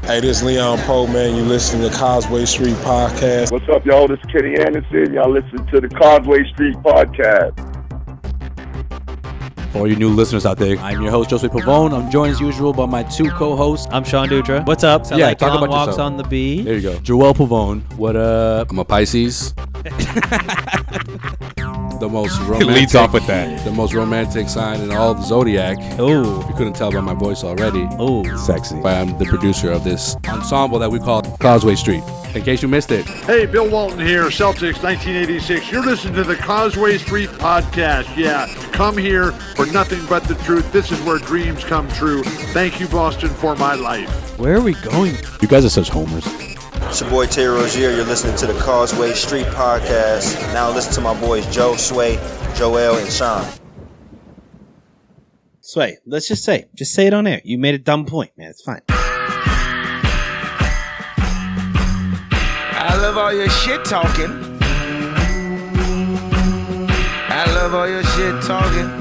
Hey, this is Leon Poe, man. You listening to Causeway Street Podcast. What's up, y'all? This is Kenny Anderson. Y'all listen to the Causeway Street Podcast. For all you new listeners out there, I'm your host, Causeway Pavone. I'm joined as usual by my two co-hosts. I'm Sean Dutra. What's up? So yeah, talk about walks yourself. On the B. There you go. Joel Pavone. What up? I'm a Pisces. The most romantic. It leads off with that. The most romantic sign in all of the zodiac. Oh, If you couldn't tell by my voice already. oh, Sexy. But I'm the producer of this ensemble that we call Causeway Street. In case you missed it. Hey, Bill Walton here, Celtics 1986. You're listening to the Causeway Street Podcast. Yeah, come here for nothing but the truth. This is where dreams come true. Thank you, Boston, for my life. where are we going? You guys are such homers. It's your boy Terry Rozier. You're listening to the Causeway Street Podcast. Now listen to my boys Joe, Sway, Joel, and Sean. Sway, let's just say it on air. You made a dumb point, man. It's fine. I love all your shit talking. I love all your shit talking.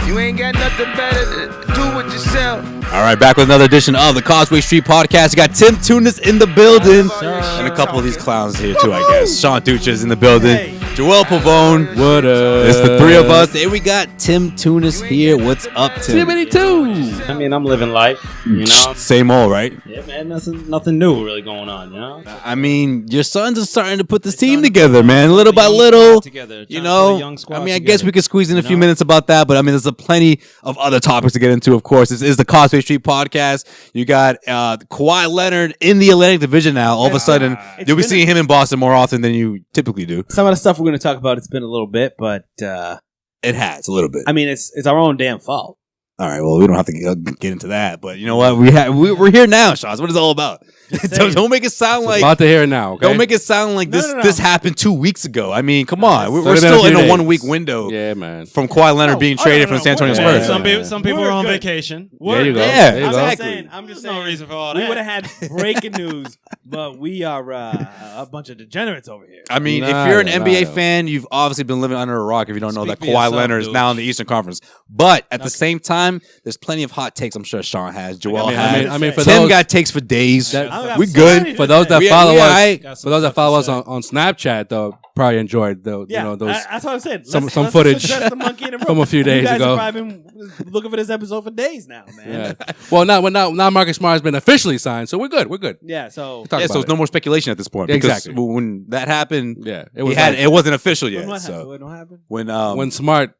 You ain't got nothing better to do with yourself. All right, back with another edition of the Causeway Street Podcast. We got Tim Tunis in the building. And a couple of these clowns here, too, I guess. Sean Dutra's in the building. Hey. Joel Pavone. What up? It's the three of us. And we got Tim Tunis here. What's up, Tim? I mean, I'm living life, you know. Same old, right? Yeah, man. Nothing new really going on, you know. I mean, your sons are starting to put this team together, man. Little by little. You know, I mean, I guess we could squeeze in a few minutes about that, but I mean, there's plenty of other topics to get into, of course. This is the Causeway Street Podcast. You got Kawhi Leonard in the Atlantic Division now. All of a sudden, you'll be seeing him in Boston more often than you typically do. Some of the stuff we're going to talk about, it's been a little bit, but It has, a little bit. I mean, it's our own damn fault. All right, well, we don't have to get into that, but you know what? We're here now, Sean. That's what it's all about. Don't make it sound like... About to hear it now, okay? Don't make it sound like this happened 2 weeks ago. I mean, come on. We're It's still been in a days. 1 week window Yeah, man. from Kawhi Leonard being traded from San Antonio Spurs. Some people are on vacation. There you go. Yeah, There you go. exactly. I'm just no reason for all We that. would have had breaking news, but we are a bunch of degenerates over here. I mean, Nah, if you're an nah, NBA nah. fan, you've obviously been living under a rock if you don't know Speak that for Kawhi yourself, Leonard is dude. now in the Eastern Conference. But at the same time, there's plenty of hot takes I'm sure Sean has. Joel has. I mean, for Tim those, got takes for days. That- We good. for those that We- follow we us, aight. for those that follow us on Snapchat, though, probably enjoyed those That's what I'm saying. some Let's footage address the monkey in the room. from a few days you guys ago. have probably been looking for this episode for days now, man. Yeah. Well, now Marcus Smart has been officially signed, so we're good. We're good. Yeah, so Talk Yeah, about so it's it. no more speculation at this point. Exactly. Because when that happened, Yeah, it wasn't official yet. what So happened? What happened? when Smart.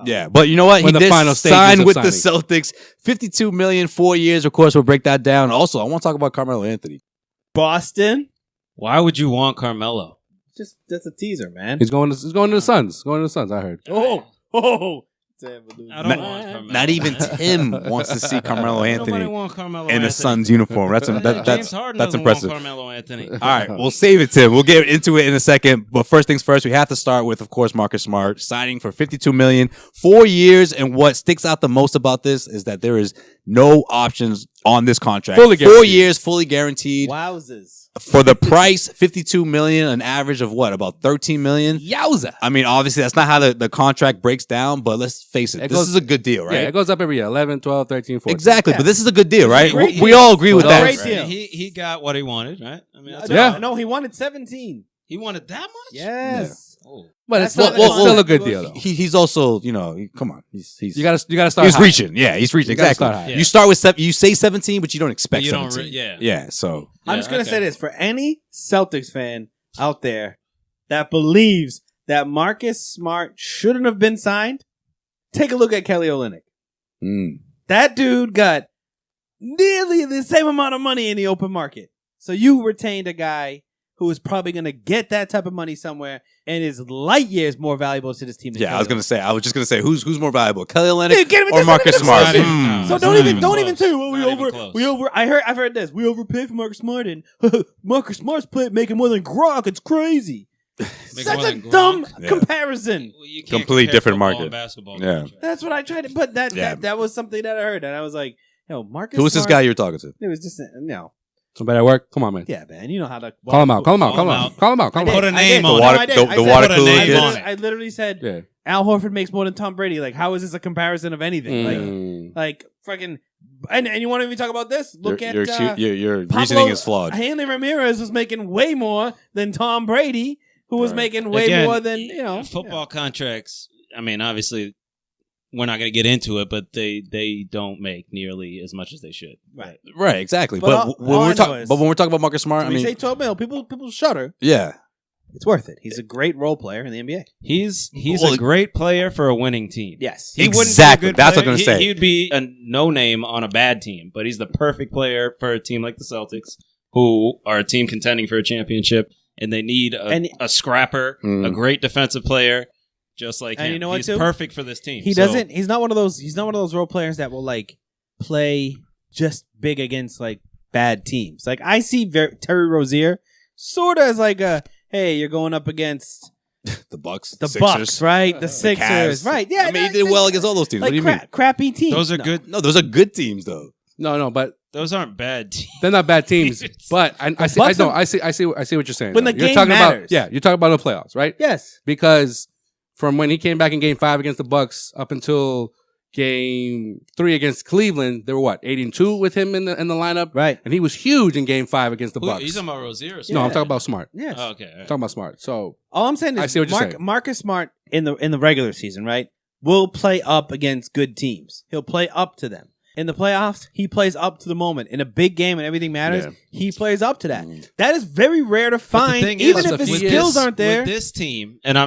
yeah, but you know what? When He the did final stages sign of with the signing. Celtics. $52 million, 4 years. Of course, we'll break that down. Also, I want to talk about Carmelo Anthony. Boston. Why would you want Carmelo? Just that's a teaser, man. He's going to the Suns. Going to the Suns. I heard. Oh. I don't want Carmelo. Not even Tim wants to see Carmelo Nobody Anthony want Carmelo in Anthony. a Suns uniform. That's James Harden that's doesn't impressive. want Carmelo Anthony. All right, we'll save it, Tim. We'll get into it in a second. But first things first, we have to start with, of course, Marcus Smart signing for $52 million, 4 years. And what sticks out the most about this is that there is no options on this contract. Fully 4 guaranteed. years, fully guaranteed. Wowzers. For the price, $52 million, an average of what, about $13 million? Yowza. I mean, obviously, that's not how the contract breaks down, but let's face it, It this goes- is a good deal, right? Yeah, it goes up every year. 11, 12, 13, 14. Exactly, but this is a good deal, right? great We deal. all agree with For that. those- Great deal. He got what he wanted, right? I mean, that's Yeah. No, he wanted 17. He wanted that much? Yes. Oh. But it's, That's still, not- it's still a good deal, though. He's also, come on, he's You gotta start. he's high. reaching. Yeah, he's reaching. You gotta Exactly. start high. Yeah. You start with you say 17, but you don't expect But you don't 17. yeah. Yeah. So I'm just going to say this. For any Celtics fan out there that believes that Marcus Smart shouldn't have been signed, take a look at Kelly Olynyk. That dude got nearly the same amount of money in the open market. So you retained a guy who is probably going to get that type of money somewhere and is light years more valuable to this team. Than yeah, Kelly I was just gonna say who's more valuable, Kelly Dude, Olynyk get him in or this- Marcus this- Smart? this- Hmm. So It's don't not even close. say, well, Not even close. I've heard this. We overpaid for Marcus Smart and Marcus Smart's making more than Gronk. It's crazy. Make Such more a than Gronk? dumb Yeah. comparison. Well, you can't Completely compare different football market. and basketball. Yeah. contract. That's what I tried to. But Yeah. that was something that I heard, and I was like, Marcus. Who was this Smart- guy you were talking to? It was just Somebody at work? Come on, man. Yeah, man. You know how to Call him out. Call him out. Call Call him him out. out. Call him out. Call him Put out. a name on I it. did. I The said- water put a cooler name kid. on it. I literally said Yeah. Al Horford makes more than Tom Brady. Like, how is this a comparison of anything? Like fucking. And you want to even talk about this? Look at your Pablo- reasoning is flawed. Hanley Ramirez was making way more than Tom Brady, who was making way Again, more than football contracts. I mean, obviously, we're not going to get into it, but they don't make nearly as much as they should. Right, exactly. But But when we're talking about Marcus Smart, I When you mean, say 12 mil, people shudder. yeah, It's worth it. He's a great role player in the NBA. He's Well, a great player for a winning team. Yes. He wouldn't be a Exactly. good That's what player. I'm gonna say. He'd be a no name on a bad team, but he's the perfect player for a team like the Celtics, who are a team contending for a championship, and they need a scrapper, a great defensive player, just like And him. you know what, He's too? perfect for this team. He So- doesn't. He's not one of those. He's not one of those role players that will like play just big against like bad teams. Like I see Terry Rozier sort of as like a hey, you're going up against the Bucks, the Sixers, Bucks, right? The Sixers, Cavs. right? Yeah, I mean, he did well against all those teams. Like What do you mean? crappy teams. Those are No. good. No, those are good teams, though. No, but Those aren't bad teams. they're not bad teams. But I see Bucks what you're saying. When though. the You're game talking matters. about you're talking about the playoffs, right? Yes. Because from when he came back in Game 5 against the Bucks up until Game 3 against Cleveland, they were 8-2 with him in the lineup, Right. and he was huge in Game 5 against the Who, Bucks. he's talking about Rozier or No, I'm something? talking about Smart. Yes. Oh, okay. all I'm right. talking about Smart. So All I'm saying is I see what you're saying. Marcus Smart in the regular season, right, will play up against good teams. He'll play up to them. In the playoffs, he plays up to the moment. In a big game and everything matters, he plays up to that. That is very rare to But the find, thing even is, if his with skills this- aren't there. With this team, and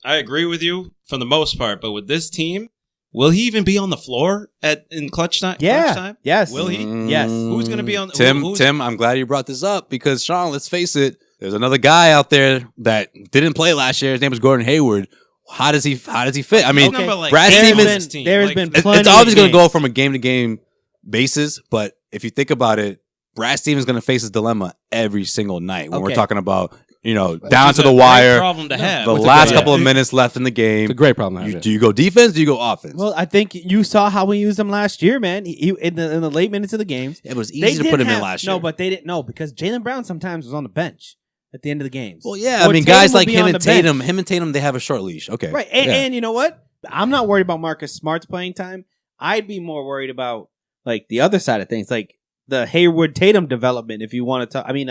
I agree with you for the most part, but with this team, will he even be on the floor in clutch time? Yeah. Clutch time? Yes. Will he? Yes. Who's going to be on? Tim, I'm glad you brought this up because Sean, let's face it, there's another guy out there that didn't play last year. His name is Gordon Hayward. How does he fit? I mean, He's number, like, Brad there's Stevens. been- There has like, been It's plenty. obviously going of to go games. from a game to game basis, but if you think about it, Brad Stevens is going to face his dilemma every single night when we're Okay. talking about down It's to a the great wire, problem to have. the It's a last great- couple of minutes left in the game. it's a great problem. to have, Do you go defense? Do you go offense? Well, I think you saw how we used him last year, man. He in the late minutes of the games. it was They easy to did put him in have- last year. No, but they didn't. No, because Jaylen Brown sometimes was on the bench at the end of the games. Well, yeah, Or I mean, Tatum guys would like be him on and the bench. Tatum, they have a short leash. Okay, Right. And you know what? I'm not worried about Marcus Smart's playing time. I'd be more worried about like the other side of things, like the Hayward Tatum development. If you want to talk, I mean,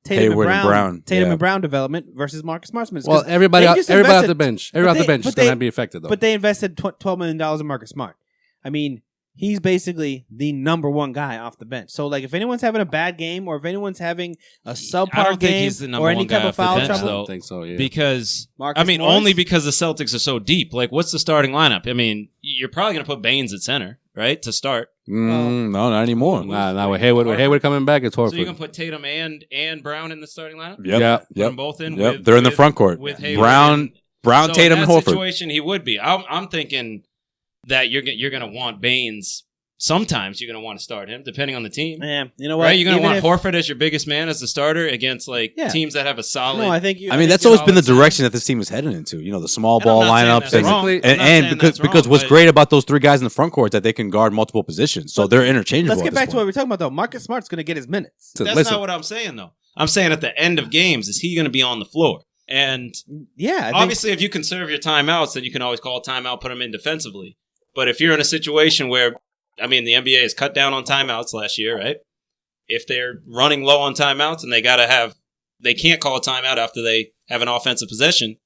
Tatum Hayward and and Brown, Brown, Tatum yeah. and Brown development versus Marcus Smart's minutes. Well, 'Cause everybody they off just the invested- bench. but Everybody off the they- bench but is going they- to be affected, though. But they invested $12 million in Marcus Smart. I mean, he's basically the number one guy off the bench. So, like, if anyone's having a bad game or if anyone's having a I subpar don't think game he's the number or any one type guy of off the foul bench, trouble, I though. don't think so, yeah. Because Marcus I mean, Morris? only because the Celtics are so deep. Like, what's the starting lineup? I mean, you're probably going to put Baines at center, right, to start. no, not anymore. Nah, with Hayward coming back, it's Horford. So you're going to put Tatum and Brown in the starting lineup? Yep, Yeah. Put them both in. Yep, with- they're in the with- front court. with Hayward Brown, So Tatum, in and that Horford. situation, he would be. I'm thinking that you're going to want Baines. Sometimes you're going to want to start him, depending on the team. man, you know what? Right? You're going to Even want if- Horford as your biggest man as the starter against Yeah. teams that have a solid. No, I think you. I mean, that's think always you're- been the direction that this team is heading into. You know, the small And I'm ball not saying lineups, that's and, wrong. I'm and, not and saying because that's because wrong, what's but- great about those three guys in the front court is that they can guard multiple positions, so they're interchangeable. Let's get at this back to what point. we're talking about, though. Marcus Smart's going to get his minutes. That's Listen, not what I'm saying, though. I'm saying at the end of games, is he going to be on the floor? And Yeah, I think, obviously, if you conserve your timeouts, then you can always call a timeout, put them in defensively. But if you're in a situation where, I mean, the NBA has cut down on timeouts last year, right? If they're running low on timeouts and they can't call a timeout after they have an offensive possession,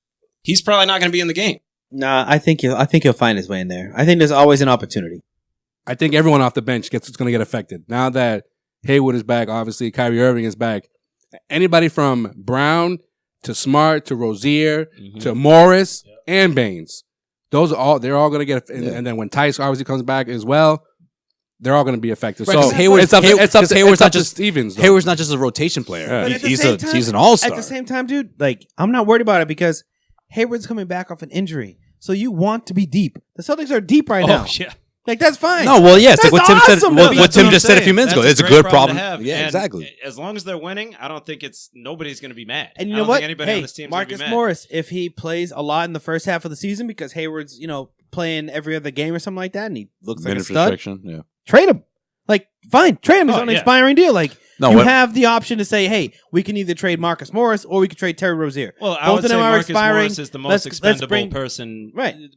he's probably not going to be in the game. Nah, I think he'll find his way in there. I think there's always an opportunity. I think everyone off the bench is going to get affected. Now that Hayward is back, obviously Kyrie Irving is back. Anybody from Brown to Smart to Rozier to Morris and Baines, they're all going to get. And then when Tice obviously comes back as well, they're all going to be affected. Right, so 'cause Hayward's not just Stevens. Though. Hayward's not just a rotation player. Yeah. But at the He's same time- he's an all-star. At the same time, dude, like, I'm not worried about it because Hayward's coming back off an injury. So you want to be deep. The Celtics are deep right now. yeah. Like, that's fine. No, well, yes, like That's what Tim said. awesome, What, though. what That's Tim I'm just said a saying. few minutes ago. That's It's a great good problem problem. to have. Yeah, And exactly. As long as they're winning, I don't think nobody's going to be mad. And you I know don't what? think anybody on Hey, this team's Marcus gonna be mad. Morris, if he plays a lot in the first half of the season because Hayward's, playing every other game or something like that and he looks like a Minute stud, restriction. Yeah. trade him. Like, fine, trade him. It's Oh, on an yeah. expiring deal. Like, No, you have the option to say, hey, we can either trade Marcus Morris or we can trade Terry Rozier. Well, I Both would of say them are Marcus expiring. Morris is the most expendable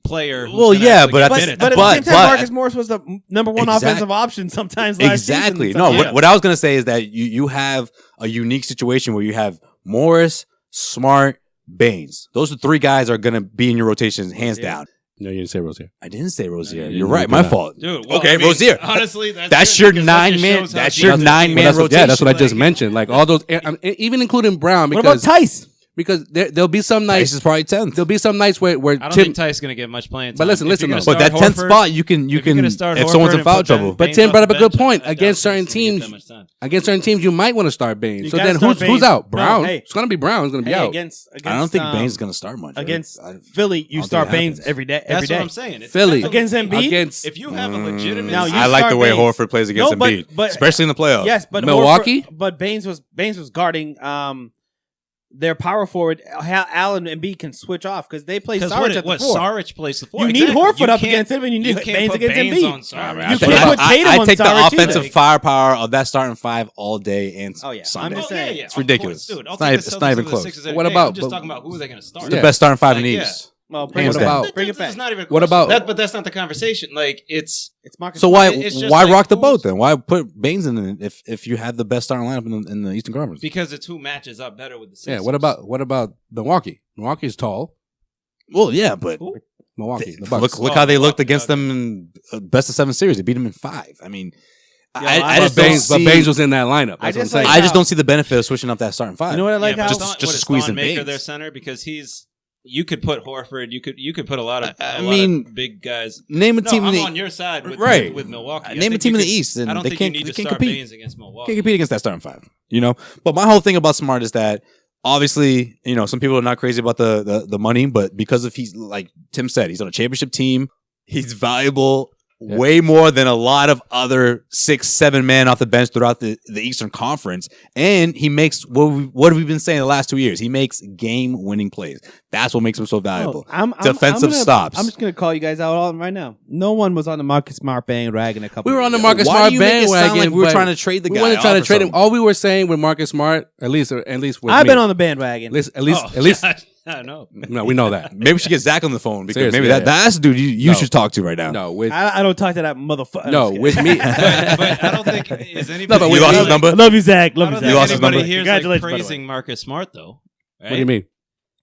player. Who's Well, yeah, but But at the same time, Marcus Morris was the number one offensive option sometimes last season. Exactly. No, what I was going to say is that you have a unique situation where you have Morris, Smart, Baines. Those are 3 guys that are going to be in your rotation hands down. No, you didn't say Rozier. I didn't say Rozier. You're right. My fault. Dude, okay, Rozier. Honestly, that's your 9-man. That's your 9-man rotation. Yeah, that's what I just mentioned. Like all those, even including Brown. Because, what about Tice? Because there'll be some nights. Tice is probably 10th. There'll be some nights where I don't think Tice is going to get much playing time. But listen. But that 10th spot, you can if someone's in foul trouble. But Tim brought up a good point. Against certain teams, you might want to start Baines. So then who's out? Brown. It's going to be Brown. It's going to be out. I don't think Baines is going to start much. Against Philly, you start Baines every day. That's what I'm saying. Philly against Embiid. If you have a legitimate, I like the way Horford plays against Embiid, especially in the playoffs. Yes, but Milwaukee. But Baines was guarding their power forward. Allen and Embiid can switch off because they play Saric at the 4. Saric plays the 4. You need Horford up against him, and you need Baines against Embiid. I take the offensive firepower of that starting 5 all day and Sunday. I'm just saying. It's ridiculous. Dude, it's not even close. What about? I'm just talking about who are they going to start? The best starting 5 in the East. Well, bring it back. Not even what about? But that's not the conversation. Like it's Marcus. So why rock the boat then? Why put Baines in if you have the best starting lineup in the Eastern Conference? Because it's who matches up better with the Sixers. Yeah. What about Milwaukee? Milwaukee's tall. Well, yeah, but Milwaukee. The Bucks. Look how they looked against them in best of 7 series. They beat them in 5. I mean. But Baines was in that lineup. That's what I'm saying. I just don't see the benefit of switching up that starting 5. You know what I like? Just to squeeze in Baines. Baines. Their center because he's. You could put Horford. You could put a lot of. I mean, big guys. Name a team. I'm on your side with Milwaukee. Name a team in the East, and I don't they think can't. you need They to can't start compete. Baines against Milwaukee. Can't compete against that starting 5. You know. But my whole thing about Smart is that obviously, some people are not crazy about the money, but because of he's like Tim said, he's on a championship team. He's valuable. Way more than a lot of other 6-7 men off the bench throughout the Eastern Conference. And he makes what have we been saying the last 2 years? He makes game-winning plays. That's what makes him so valuable. Defensive stops. I'm just going to call you guys out all right now. No one was on the Marcus Smart bandwagon a couple We were on the years Marcus Why Smart do you make it sound bandwagon. like we were trying to trade the guy? We weren't trying to trade him. All we were saying with Marcus Smart, at least with I've me. been on the bandwagon. At least. I know. No, we know that. Maybe we should get Zach on the phone because Seriously, maybe that's the dude you should talk to right now. No, I don't talk to that motherfucker. No, with me. but I don't think is anybody. No, but you lost his number. I love you, Zach. I don't think You lost his anybody number. here's like praising Marcus Smart though. Right? What do you mean?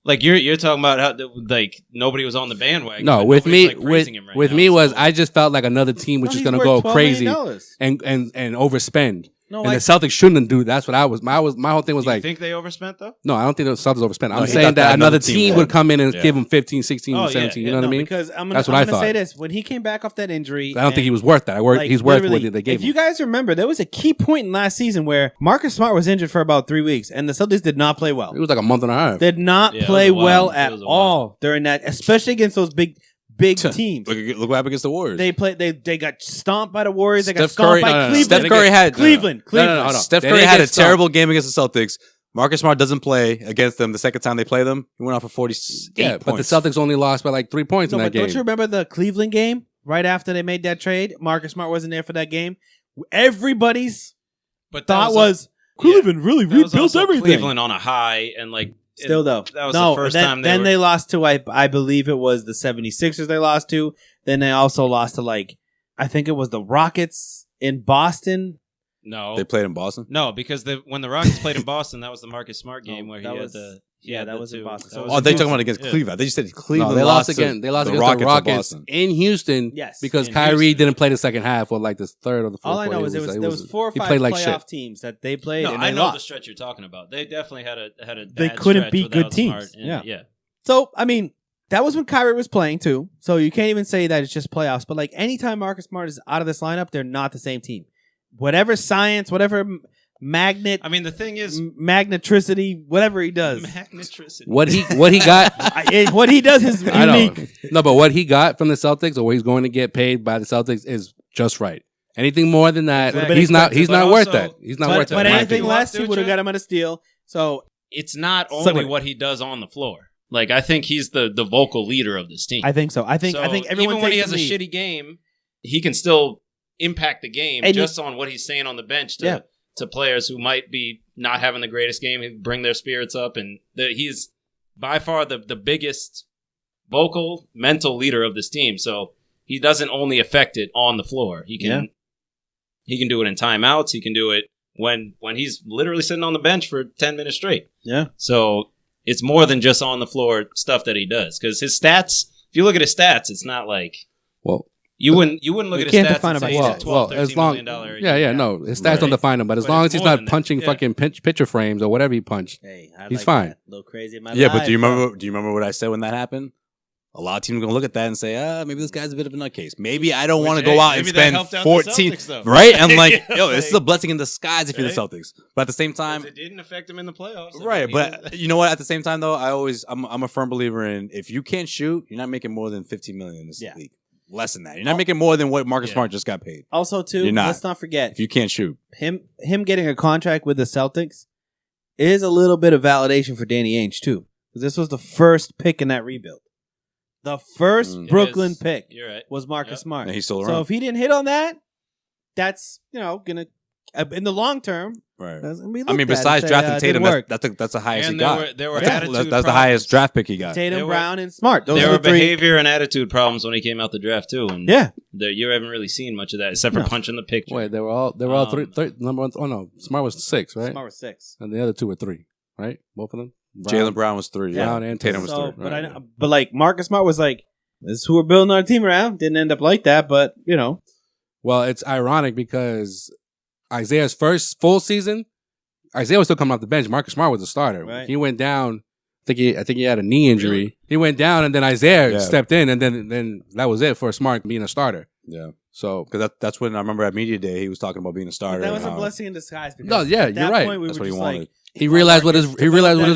Like you're talking about how like nobody was on the bandwagon. No, but with me, like praising him right with now, me was so. I just felt like another team was just going to go crazy and overspend. No, and the Celtics shouldn't do. That's what I was. My whole thing was Do you like. think they overspent though? No, I don't think the Celtics overspent. I'm he saying thought that that another team would come in and give him 15, 16, Oh, 17. yeah, You know what I mean? Because I'm That's what I'm I gonna thought. say this: when he came back off that injury, I don't think he was worth that. He's worth what they gave If him. you guys remember, there was a key point in last season where Marcus Smart was injured for about 3 weeks, and the Celtics did not play well. It was like a month and a half. Did not Yeah, it play was a well while. at It was a all during that, especially against those big teams. Look what happened against the Warriors. They got stomped by the Warriors. They got Steph Curry- stomped by Cleveland. Steph Curry had Cleveland. No. Steph They Curry didn't had get a stomped. terrible game against the Celtics. Marcus Smart doesn't play against them the second time they play them. He went off for 48 Yeah, but the points. Celtics only lost by like 3 points in No, that but game. don't you remember the Cleveland game right after they made that trade? Marcus Smart wasn't there for that game. Everybody's But that thought was Cleveland really that was rebuilt also everything. Cleveland on a high and like Still though. that was No, the first then, time then were, they lost to I believe it was the 76ers they lost to. Then they also lost to I think it was the Rockets in Boston. No, They played in Boston. no, because when the Rockets played in Boston, that was the Marcus Smart game where he that had was- the that was in Boston. So it Oh, was they in talking about Houston. against Yeah. Cleveland. I think you said No, Cleveland they lost to again. They lost the against Rockets the of Rockets Boston. in Houston. Yes. because In Kyrie Houston. didn't play the second half or like the third or the fourth. All I know is there was 4 or he 5 played like playoff shit. teams that they played No, and I they know the lost. stretch you're talking about. They definitely had a They bad couldn't stretch beat good without teams. Smart and- Yeah. yeah. So, I mean, that was when Kyrie was playing too. So you can't even say that it's just playoffs. But anytime Marcus Smart is out of this lineup, they're not the same team. Whatever science, whatever magnet, I mean, the thing is, magnetricity, whatever he does. magnetricity. What he got. What he does is I know. unique. No, but what he got from the Celtics or what he's going to get paid by the Celtics is just right. Anything more than that, Exactly. he's not But worth also- that. He's not worth that. But in my anything opinion. less, he would have got him at a steal. So It's not Suck only it. what he does on the floor. Like I think he's the vocal leader of this team. I think so. I think So everyone even when he takes has a the lead. shitty game, he can still impact the game And just on what he's saying on the bench to to players who might be not having the greatest game. He bring their spirits up, and he's by far the biggest vocal, mental leader of this team. So he doesn't only affect it on the floor. He can do it in timeouts. He can do it when he's literally sitting on the bench for 10 minutes straight. Yeah. So it's more than just on the floor stuff that he does, because his stats. If you look at his stats, it's not like you wouldn't look at his stats and say he's a $12, $13 million no, his stats don't define him, but as long as he's not punching fucking picture frames or whatever he punched, he's fine. A little crazy in my Yeah, life, but do you remember what I said when that happened? A lot of teams are going to look at that and say, maybe this guy's a bit of a nutcase. Maybe I don't want to go out and spend 14. Right? And like, this is a blessing in disguise if you're the Celtics. But at the same time, it didn't affect him in the playoffs. Right. But you know what? At the same time, though, I'm a firm believer in if you can't shoot, you're not making more than $15 million in this league. Less than that. You're not making more than what Marcus Smart just got paid. Also, too, let's not forget. If you can't shoot. Him getting a contract with the Celtics is a little bit of validation for Danny Ainge, too. Because this was the first pick in that rebuild. The first Brooklyn pick was Marcus Smart. And he's still around. So if he didn't hit on that, that's, gonna in the long term. Right. I mean, besides drafting Tatum, that's the highest he got. There were attitude problems. That's the highest draft pick he got. Tatum, Brown, and Smart. There were behavior and attitude problems when he came out the draft too. And you haven't really seen much of that except for punching the picture. Wait, they were all three. Number one. Oh no, Smart was 6, right? Smart was 6, and the other 2 were 3, right? Both of them. Jaylen Brown was 3. Brown and Tatum was 3. Right. But like Marcus Smart was like, this is who we're building our team around. Didn't end up like that, but Well, it's ironic because Isaiah's first full season, Isaiah was still coming off the bench. Marcus Smart was the starter. Right. He went down. I think he had a knee injury. Really? He went down, and then Isaiah stepped in, and then that was it for Smart being a starter. Yeah. So, because that's when I remember at Media Day he was talking about being a starter. But that was a blessing in disguise. No, yeah, you're right. Point, that's what he wanted. Like, he realized what his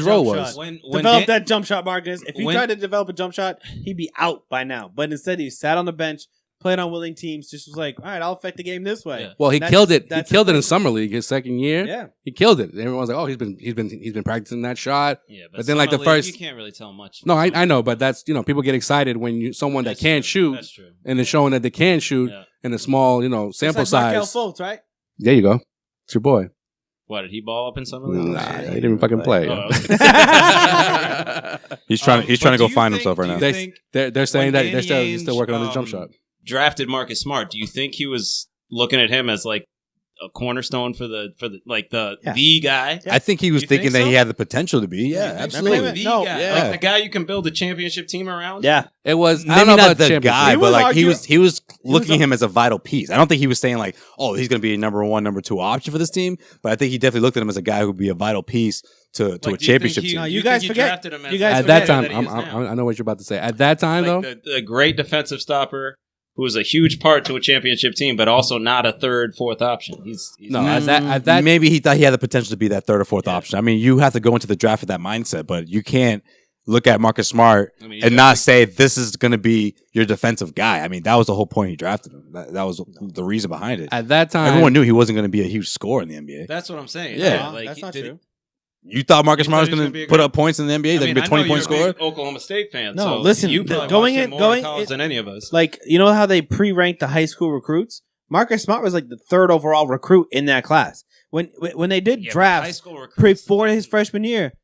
role was. Develop that jump shot, Marcus. If he tried to develop a jump shot, he'd be out by now. But instead, he sat on the bench, played on willing teams. Just was like, all right, I'll affect the game this way. Yeah. Well, he killed it. He killed it in summer league his second year. Yeah, he killed it. Everyone's like, oh, he's been practicing that shot. Yeah, but then like the first, you can't really tell much. No, I know, but that's people get excited when someone that can't shoot and is showing that they can shoot in a small sample size. Markelle Fultz, right? There you go. It's your boy. What, did he ball up in summer league? Nah, he didn't even fucking play. Oh, okay. He's trying to go find himself right now. They're saying that he's still working on his jump shot. Drafted Marcus Smart. Do you think he was looking at him as like a cornerstone for the guy? I think he was thinking that he had the potential to be. Yeah, absolutely. The guy. Like the guy you can build a championship team around. Yeah, it was. I don't know about the guy, but like he was looking at him as a vital piece. I don't think he was saying like, oh, he's going to be a number 1, number 2 option for this team. But I think he definitely looked at him as a guy who would be a vital piece to a championship team. You guys forget. At that time, I know what you're about to say. At that time, though, the great defensive stopper who was a huge part to a championship team, but also not a 3rd, 4th option. He's at that maybe he thought he had the potential to be that 3rd or 4th option. I mean, you have to go into the draft with that mindset, but you can't look at Marcus Smart and not say this is going to be your defensive guy. I mean, that was the whole point he drafted him. That was the reason behind it. At that time, everyone knew he wasn't going to be a huge scorer in the NBA. That's what I'm saying. Yeah, that's not true. You thought Marcus Smart was going to put up points in the NBA? Like be a 20-point scorer? Oklahoma State fan. No, so listen. You going in than any of us. Like, you know how they pre-ranked the high school recruits? Marcus Smart was like the 3rd overall recruit in that class. When they did drafts before his freshman year,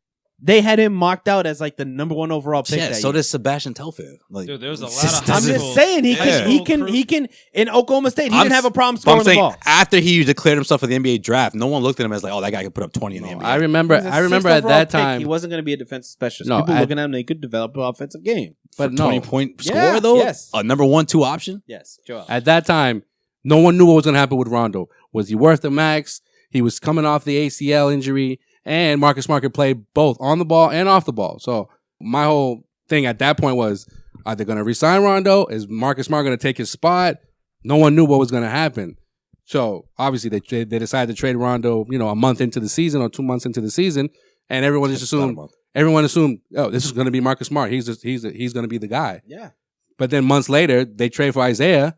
they had him marked out as like the number 1 overall pick. Yeah, so did Sebastian Telfair. Like, dude, there was a lot of. I'm just saying he can in Oklahoma State. He didn't have a problem scoring the ball. After he declared himself for the NBA draft, no one looked at him as like, oh, that guy could put up 20 in the NBA. I remember at that time he wasn't going to be a defensive specialist. People looking at him, they could develop an offensive game. But 20-point scorer though, yes, a number 1, 2 option. Yes, Joel. At that time, no one knew what was going to happen with Rondo. Was he worth the max? He was coming off the ACL injury. And Marcus Smart could play both on the ball and off the ball. So my whole thing at that point was, are they going to resign Rondo? Is Marcus Smart going to take his spot? No one knew what was going to happen. So obviously they decided to trade Rondo, a month into the season or 2 months into the season, and everyone assumed, oh, this is going to be Marcus Smart. He's going to be the guy. Yeah. But then months later, they trade for Isaiah,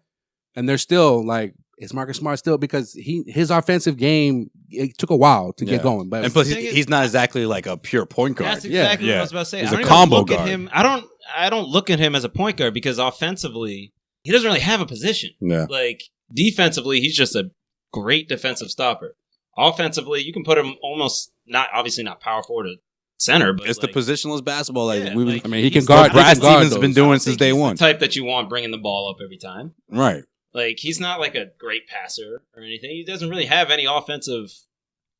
and they're still like, is Marcus Smart still, because his offensive game, it took a while to get going. But and plus he's not exactly like a pure point guard. That's exactly what I was about to say. He's a combo guard. I don't look at him as a point guard because offensively he doesn't really have a position. Yeah. Like defensively, he's just a great defensive stopper. offensively, you can put him almost obviously not power forward or center, but it's the positionless basketball. He can guard. Brad Stevens has those. been doing since day one. The type that you want bringing the ball up every time. Right. Like, he's not like a great passer or anything. He doesn't really have any offensive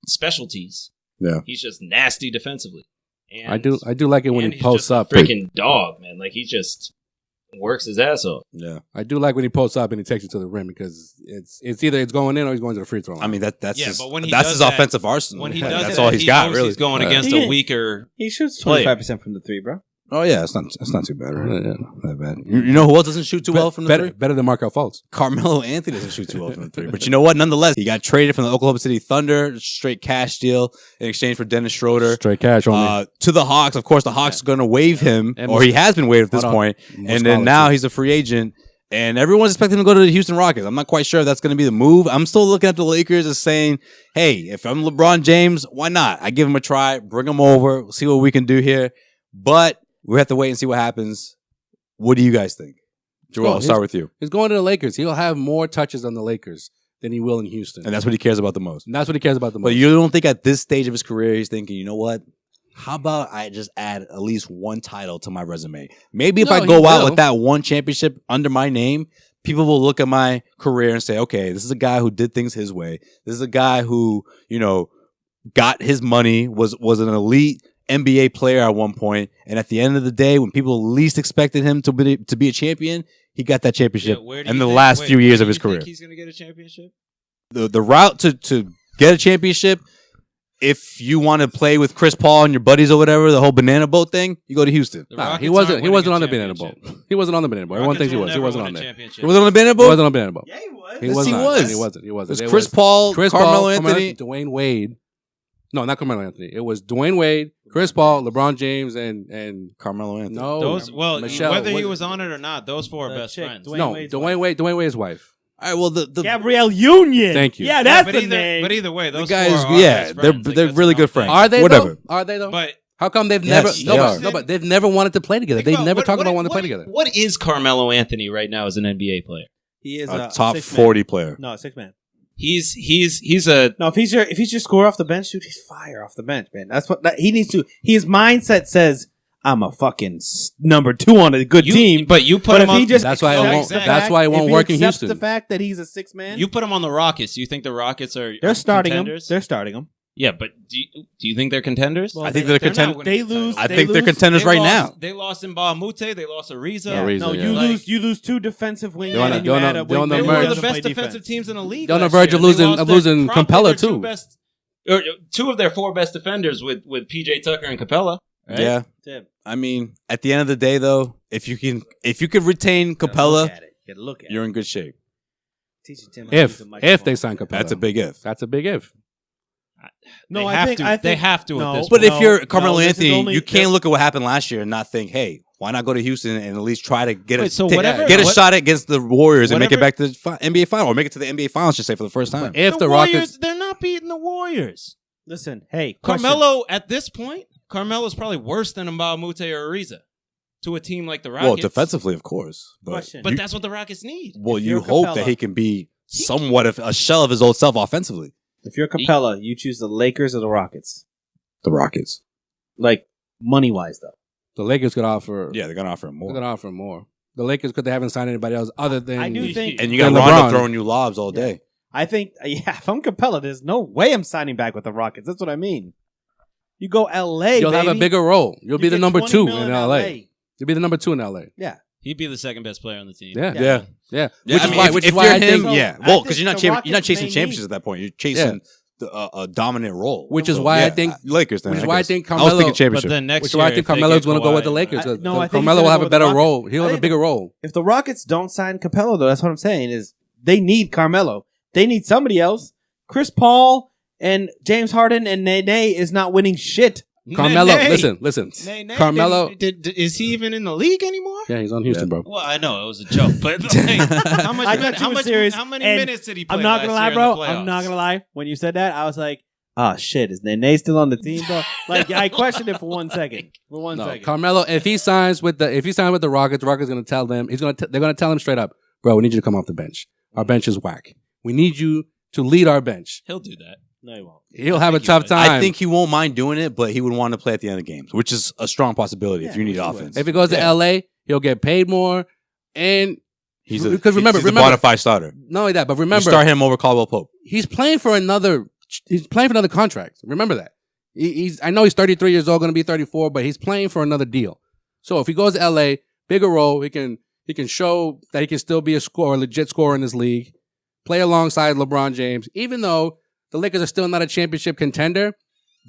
specialties. Yeah. He's just nasty defensively. And I do like it when he posts just a up. freaking dog, man. Like, he just works his ass off. Yeah. I do like when he posts up and he takes it to the rim because it's either it's going in or he's going to the free throw line. I mean that's Yeah, his, but when he that's does his that- offensive arsenal. When he Yeah, does that's that, all he's got. knows Really, he's going against He- a weaker. He shoots player. 25% from the three, bro. Oh yeah, that's not too bad. Right? Yeah, not that bad. You know who else doesn't shoot too well from the three? better than Markelle Fultz. Carmelo Anthony doesn't shoot too well from the three. But you know what? Nonetheless, he got traded from the Oklahoma City Thunder, straight cash deal in exchange for Dennis Schroeder. Straight cash on To the Hawks. Of course, the Hawks are going to waive him, And or he has been waived at this point. And then now he's a free agent. And everyone's expecting him to go to the Houston Rockets. I'm not quite sure if that's going to be the move. I'm still looking at the Lakers as saying, hey, if I'm LeBron James, why not? I give him a try, bring him over, see what we can do here. But we have to wait and see what happens. What do you guys think? Joel, I'll start with you. He's going to the Lakers. He'll have more touches on the Lakers than he will in Houston. And that's what he cares about the most. And that's what he cares about the most. But you don't think at this stage of his career, he's thinking, you know what? How about I just add at least one title to my resume? Maybe if I go out with that one championship under my name, people will look at my career and say, okay, this is a guy who did things his way. This is a guy who, got his money, was an elite NBA player at one point, and at the end of the day, when people least expected him to be a champion, he got that championship in the last few years of his career. He's going to get a championship? The route to get a championship, if you want to play with Chris Paul and your buddies or whatever, the whole banana boat thing, you go to Houston. He wasn't on the banana boat. He wasn't on the banana boat. Everyone thinks he was. He wasn't on there. He wasn't on the banana boat? He wasn't on the banana boat. Yeah, he was. He was. He was. It was Chris Paul, Carmelo Anthony, Dwayne Wade. No, not Carmelo Anthony. It was Dwayne Wade, Chris Paul, LeBron James, and Carmelo Anthony. No, Michelle, whether he was on it or not, those four are best friends. Dwayne Wade's wife. All right, well, the Gabrielle Union. Thank you. Yeah, that's but the name. But either way, those the guys, four are best friends. they're really good friends. Are they? Whatever. Are they though? But how come they've Yes, never? they are. No, but they've never wanted to play together. They've never talked about wanting to play together. What is Carmelo Anthony right now as an NBA player? He is a a top 6-man. 40 player. No, 6-man. He's a No, if he's your scorer off the bench, dude, he's fire off the bench, man. That's what he needs to. His mindset says, "I'm a fucking number 2 on a good team." But you put him on. That's why it won't. That's why it won't work in Houston. The fact that he's a 6-man, You put him on the Rockets. Do you think the Rockets are? they're starting contenders? him. They're starting him. Yeah, but do you think they're contenders? Well, I think they're not contenders. winning They the lose. title. I think they're contenders right now. They lost in Bahamute. They lost Ariza. Yeah. Ariza, No, yeah. you lose 2 defensive wingmen. They're on a- and you they're on add a- a they're on wingman the They who were merge. the doesn't best play defensive defense. teams in the league. They're on the last verge of year. They losing- lost of their- losing probably Capella, their two too. best- or 2 of their 4 best defenders with PJ Tucker and Capella. Right? Yeah. Tim, I mean, at the end of the day, though, if you could retain gotta Capella, look at it. You gotta look at you're it. in good shape. Teaching Tim how to use If a microphone. they sign Capella, That's a big if. That's a big if. No, They I have think to. I think They have to at no, this But point. if you're no, Carmelo this is Anthony, only- you can't look at what happened last year and not think, hey, why not go to Houston and at least try to get Wait, so get whatever- a what- shot against the Warriors and make it whatever- back to the NBA final or make it to the NBA finals, just say, for the first time. If the Warriors, Rockets, they're not beating the Warriors. Listen, hey, question. Carmelo, at this point, Carmelo's probably worse than Mbamute or Ariza to a team like the Rockets. Well, defensively, of course. But, Question. But that's what the Rockets need. well, if you you're hope Capella- that he can be somewhat of a shell of his old self offensively. If you're Capella, you choose the Lakers or the Rockets. The Rockets. Like money wise, though. the Lakers could offer. Yeah, they're going to offer him They're more. gonna offer more. The Lakers, because they haven't signed anybody else other than. I do think. And you got And Rondo LeBron. throwing you lobs all day. I think. Yeah, if I'm Capella, there's no way I'm signing back with the Rockets. That's what I mean. You go LA. You'll have a baby. bigger role. You'll be You the get number 20 2 mil in LA. You'll be the number 2 in LA. Yeah. He'd be the second best player on the team. Yeah. Yeah. Yeah. Yeah, Which I is mean, why. if- Which if is why you're I him, think. yeah. I Well, think because you're not the you're Rockets not chasing may championships need- at that point. You're chasing a dominant role. Which is So, why I yeah, think. Lakers. Then, Which is why I guess. think I was thinking Carmelo. But championship. then next Which is year, why I think if they Carmelo's get going to go with the Kawhi, Lakers. I think he's Carmelo gonna will go have a with the better Rockets. role. He'll have a bigger role. If the Rockets don't sign Capella, though, that's what I'm saying is they need Carmelo. They need somebody else. Chris Paul and James Harden and Nene is not winning shit. Carmelo, Nene. listen. Nene, Carmelo. is he even in the league anymore? Yeah, he's on Houston, bro. Well, I know it was a joke, but like, how much? I thought you were serious, How many and minutes did he play? I'm not gonna lie, last year bro. in the I'm not playoffs? gonna lie. When you said that, I was like, "Oh shit, is Nene still on the team, bro?" Like I questioned it for 1 second. For one No, second. Carmelo. If he signs with the Rockets, the Rockets going to tell them. They're going to tell him straight up, bro. We need you to come off the bench. Our bench is whack. We need you to lead our bench. He'll do that. No, he won't. He'll have a tough time. I think he won't mind doing it, but he would want to play at the end of games, which is a strong possibility if you need offense. If he goes to LA, he'll get paid more, and he's a bona fide starter. Not only that, but remember, you start him over Caldwell Pope. He's playing for another contract. Remember that. I know he's 33 years old, going to be 34, but he's playing for another deal. So if he goes to LA, bigger role, he can show that he can still be a legit scorer in this league, play alongside LeBron James, even though the Lakers are still not a championship contender.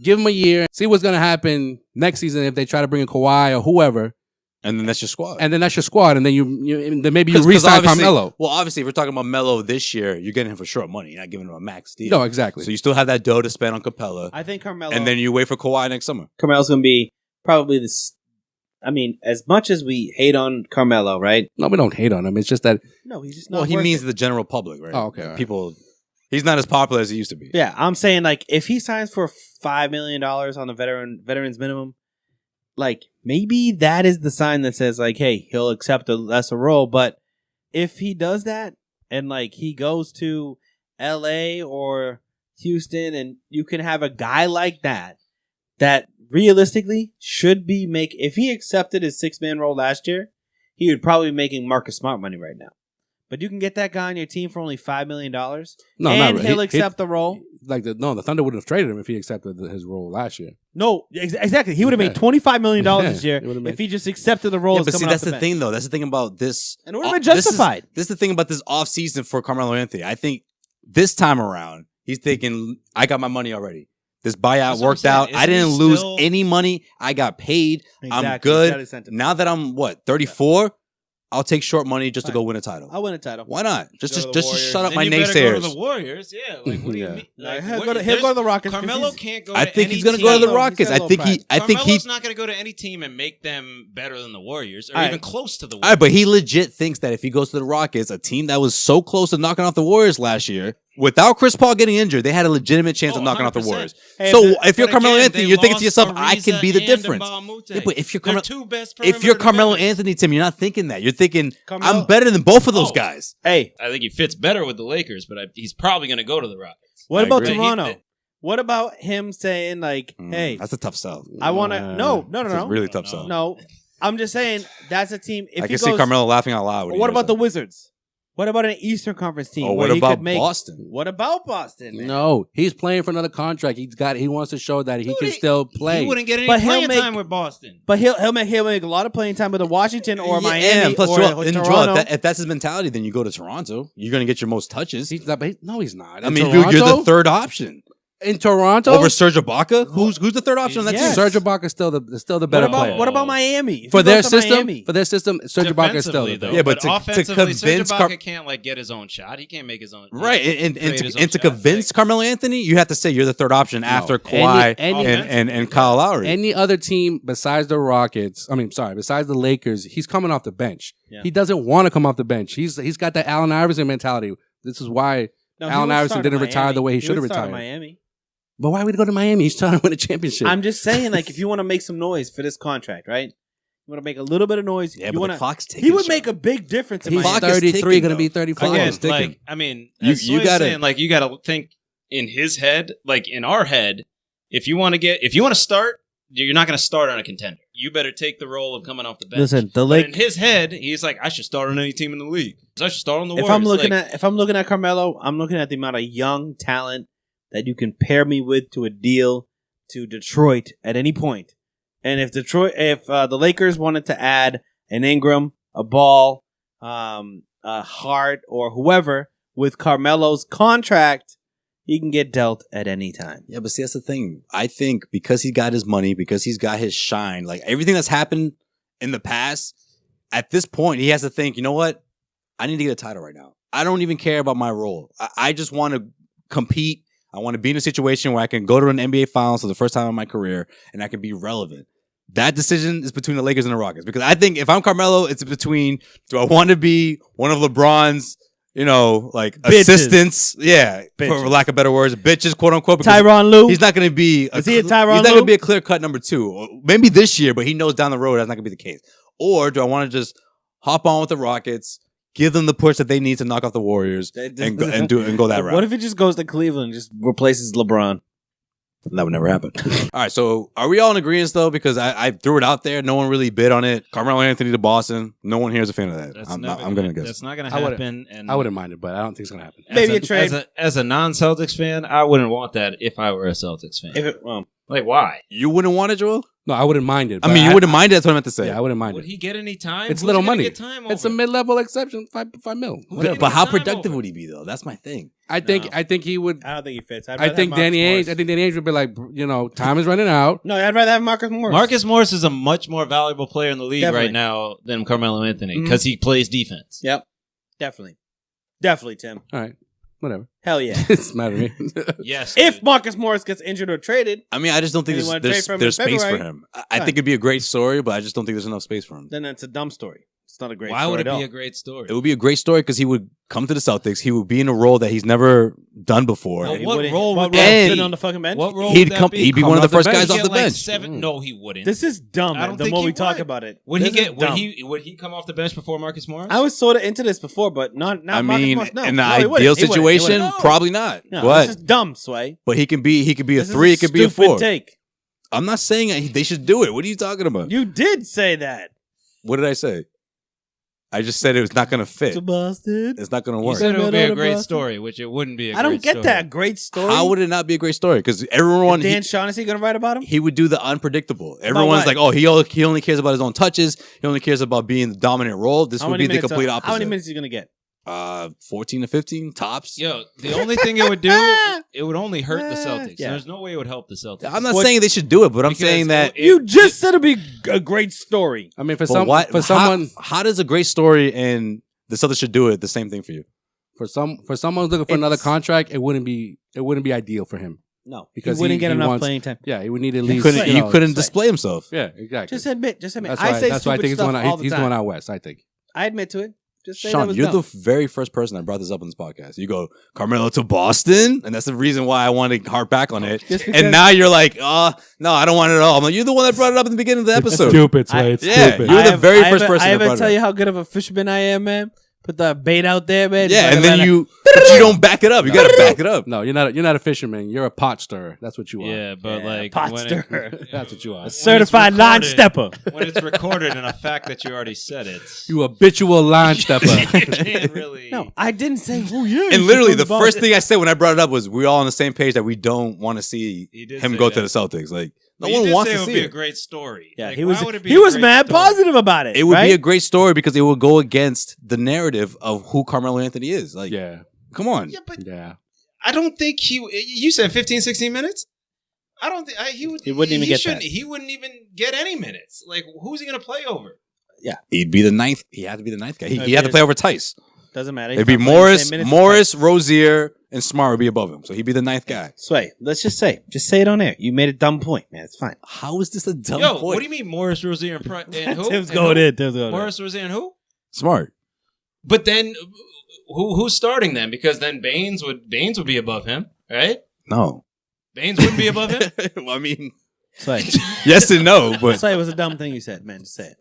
Give him a year, see what's going to happen next season if they try to bring in Kawhi or whoever. And then that's your squad. And then maybe you re-sign Carmelo. Well, obviously, if we're talking about Melo this year, you're getting him for short money. You're not giving him a max deal. No, exactly. So you still have that dough to spend on Capella. I think Carmelo. And then you wait for Kawhi next summer. Carmelo's going to be probably this. I mean, as much as we hate on Carmelo, right? No, we don't hate on him. It's just that. No, he's just not. Well, he means the general public, right? Oh, okay. Right. People. He's not as popular as he used to be. Yeah, I'm saying like if he signs for $5 million on the veterans minimum, like maybe that is the sign that says like, hey, he'll accept a lesser role. But if he does that and like he goes to LA or Houston, and you can have a guy like that realistically should be if he accepted his 6-man role last year, he would probably be making Marcus Smart money right now. But you can get that guy on your team for only $5 million. No, and not really. He'll accept the role. The Thunder wouldn't have traded him if he accepted his role last year. No, exactly. He would have made $25 million this year if he just accepted the role. Yeah, but see, that's the thing, though. That's the thing about this. And it would have been justified. This is the thing about this offseason for Carmelo Anthony. I think this time around, he's thinking, I got my money already. This buyout worked out. I didn't lose any money. I got paid. Exactly. I'm good. Now that I'm, 34? I'll take short money just to go win a title. I'll win a title. Why not? Just shut up then my you naysayers. Go to the Warriors, yeah. Like, what do you mean? Like, he'll go to the Rockets. Carmelo can't go. I think he's going to go to the Rockets. I think Carmelo's not going to go to any team and make them better than the Warriors or even close to the Warriors. All right, but he legit thinks that if he goes to the Rockets, a team that was so close to knocking off the Warriors last year, without Chris Paul getting injured, they had a legitimate chance of knocking 100%. Off the Warriors. Hey, so if you're Carmelo Anthony, you're thinking to yourself, I can be the difference. Yeah, but if you're you're Carmelo Anthony, Tim, you're not thinking that. You're thinking, I'm better than both of those guys. Hey, I think he fits better with the Lakers, but he's probably going to go to the Rockets. What about Toronto? What about him saying like, hey, that's a tough sell. I want to no. It's a really tough sell. No, I'm just saying that's a team. If I can see Carmelo laughing out loud. What about the Wizards? What about an Eastern Conference team? Oh, what about Boston? What about Boston? Man? No, he's playing for another contract. He wants to show that he can still play. He wouldn't get any playing time with Boston. But he'll make a lot of playing time with Washington or Miami plus or Toronto. If that's his mentality, then you go to Toronto. You're going to get your most touches. He's not. He's not. I mean, you're the third option. In Toronto over Serge Ibaka, who's the third option on that team? Serge Ibaka is still the better player. What about Miami? For their system, Serge Ibaka is still the better. Yeah, but to convince Serge Ibaka can't get his own shot. He can't make his own. Right, and to convince Carmelo Anthony, you have to say you're the third option after Kawhi and Kyle Lowry. Any other team besides the Rockets, besides the Lakers, he's coming off the bench. Yeah. He doesn't want to come off the bench. He's got that Allen Iverson mentality. This is why Allen Iverson didn't retire the way he should have retired. Miami. But why would he go to Miami? He's trying to win a championship. I'm just saying, like, if you want to make some noise for this contract, right? You want to make a little bit of noise. Yeah, but the clock's ticking. He would make a big difference. He's 33, going to be 35. Again, you got to think in his head, like in our head. If you want to start, you're not going to start on a contender. You better take the role of coming off the bench. Listen, in his head, he's like, I should start on any team in the league. I should start on the Warriors. If I'm looking at Carmelo, I'm looking at the amount of young talent that you can pair me with to a deal to Detroit at any point. And if the Lakers wanted to add an Ingram, a Ball, a Hart, or whoever with Carmelo's contract, he can get dealt at any time. Yeah, but see, that's the thing. I think because he got his money, because he's got his shine, like everything that's happened in the past, at this point, he has to think, you know what? I need to get a title right now. I don't even care about my role. I just want to compete. I want to be in a situation where I can go to an NBA Finals for the first time in my career and I can be relevant. That decision is between the Lakers and the Rockets. Because I think if I'm Carmelo, it's between, do I want to be one of LeBron's, bitches. Assistants? Yeah, for lack of better words, bitches, quote unquote. Tyronn Lue? He's not going to be Is he a Tyronn Lue? He's not going to be a clear-cut number 2. Maybe this year, but he knows down the road that's not going to be the case. Or do I want to just hop on with the Rockets, Give them the push that they need to knock off the Warriors and go that route. What if it just goes to Cleveland and just replaces LeBron? That would never happen. All right, so are we all in agreement though? Because I threw it out there. No one really bid on it. Carmelo Anthony to Boston. No one here is a fan of that. I'm going to guess. That's not going to happen. I wouldn't mind it, but I don't think it's going to happen. Maybe a trade. As a non-Celtics fan, I wouldn't want that if I were a Celtics fan. Like, why? You wouldn't want it, Joel? No, I wouldn't mind it. I mean, you wouldn't mind it. That's what I meant to say. Yeah, I wouldn't mind Would it. he get any time? It's little money. It's a mid-level exception, $5 million. But how productive would he be though? That's my thing. I think he would. I don't think he fits. I think Danny Ainge would be like, time is running out. No, I'd rather have Marcus Morris. Marcus Morris is a much more valuable player in the league right now than Carmelo Anthony because he plays defense. Yep, definitely, Tim. All right, whatever. Hell yeah, it's matter to me. Yes. If Marcus Morris gets injured or traded, I mean, I just don't think there's space for him. I think it'd be a great story, but I just don't think there's enough space for him. Then it's a dumb story. It's not a great story. Why would it be a great story? It would be a great story because he would come to the Celtics. He would be in a role that he's never done before. What role would sit on the fucking bench? What role he'd be one of the first guys off the bench. No, he wouldn't. This is dumb. The more we talk about it, would he come off the bench before Marcus Morris? I was sort of into this before, but not. I mean, Marcus Morris, in the ideal situation, probably not. No, but this is dumb, Sway. But he can be a 3. It could be a 4. Take. I'm not saying they should do it. What are you talking about? You did say that. What did I say? I just said it was not going to fit. To Boston. It's not going to work. You said it would be a great story, which it wouldn't be. I don't get that great story. How would it not be a great story? Because everyone, Dan Shaughnessy going to write about him? He would do the unpredictable. Everyone's like, oh, he only cares about his own touches. He only cares about being the dominant role. This would be the complete opposite. How many minutes is he going to get? 14 to 15 tops. Yo, the only thing it would do, it would only hurt the Celtics. Yeah. There's no way it would help the Celtics. I'm not saying they should do it, but I'm saying that you just said it'd be a great story. I mean, someone, how does a great story and the Celtics should do it the same thing for you? For someone looking for another contract, it wouldn't be ideal for him. No, because he wouldn't get enough playing time. Yeah, he would need at least. He couldn't display himself. Yeah, exactly. Just admit. That's why I think he's going out west. I think. I admit to it. Just say Sean, that you're dumb. the very first person that brought this up on this podcast. You go, Carmelo to Boston? And that's the reason why I want to harp back on it. And now you're like, no, I don't want it at all. I'm like, you're the one that brought it up in the beginning of the episode. It's stupid, Slade. Stupid. You're the very first person I that brought it up. ever tell you how good of a fisherman I am, man? Put the bait out there, man. Yeah, and then but you don't back it up. You got to back it up. No, you're not a fisherman. You're a pot stirrer. That's what you are. Yeah, but like pot stirrer. That's what you are. A certified line stepper. When it's recorded and a fact that you already said it. You habitual line stepper. You can't really. No, I didn't say. Oh yeah. And literally, the first thing I said when I brought it up was, we're all on the same page that we don't want to see him go to the Celtics. Like. No one wants to see it. It would be a great story. Yeah, like, he was mad positive about it. It would be a great story because it would go against the narrative of who Carmelo Anthony is. Like, come on. Yeah, but I don't think you said 15, 16 minutes? I don't think he would. He wouldn't even get that. He wouldn't even get any minutes. Like, who's he going to play over? Yeah, he'd be the ninth. He had to be the ninth guy. He had to play over Tice. Doesn't matter. It'd be Morris, Rozier, and Smart would be above him. So he'd be the ninth guy. Sway, let's just say it on air. You made a dumb point, man. It's fine. How is this a dumb point? What do you mean Morris, Rozier, and who? Tim's going in. Morris, Rozier, and who? Smart. But then, who's starting then? Because then Baines would be above him, right? No. Baines wouldn't be above him? Well, I mean, Sway. Yes and no, but Sway, it was a dumb thing you said, man. Just say it.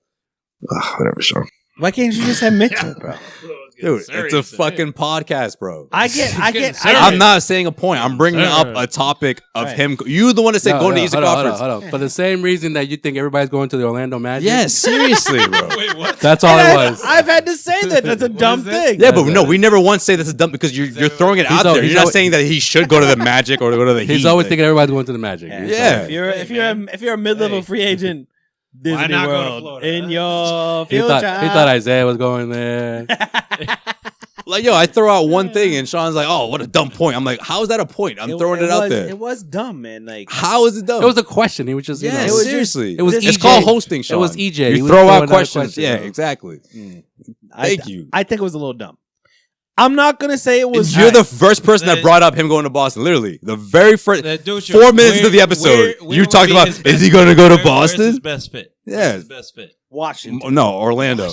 Whatever, Sean. Why can't you just admit to it, bro? Dude, it's a fucking podcast, bro. I get. I'm not saying a point. I'm bringing up a topic of him. You the one that said going to Eastern Conference. Hold on. For the same reason that you think everybody's going to the Orlando Magic. Yes, seriously, bro. Wait, what? That's all it was. I've had to say that. That's a dumb thing. Yeah, but no, we never once say that's a dumb because you're throwing it out there. You're not saying that he should go to the Magic or go to the Heat. He's always thinking everybody's going to the Magic. Yeah. If you're a mid-level free agent. Disney World in your future. He thought Isaiah was going there. Like, yo, I throw out one thing and Sean's like, oh, what a dumb point. I'm like, how is that a point? I'm throwing it out there. It was dumb, man. Like, how is it dumb? It was a question. He was just, seriously. It's called hosting, Sean. It was EJ. You throw out questions. Yeah, exactly. Thank you. I think it was a little dumb. I'm not going to say it was. You're the first person that brought up him going to Boston. Literally. The very first 4 minutes into the episode, you talked about, is he going to go to Boston? Where's his best fit? Yeah. His best fit. Washington. No, Orlando.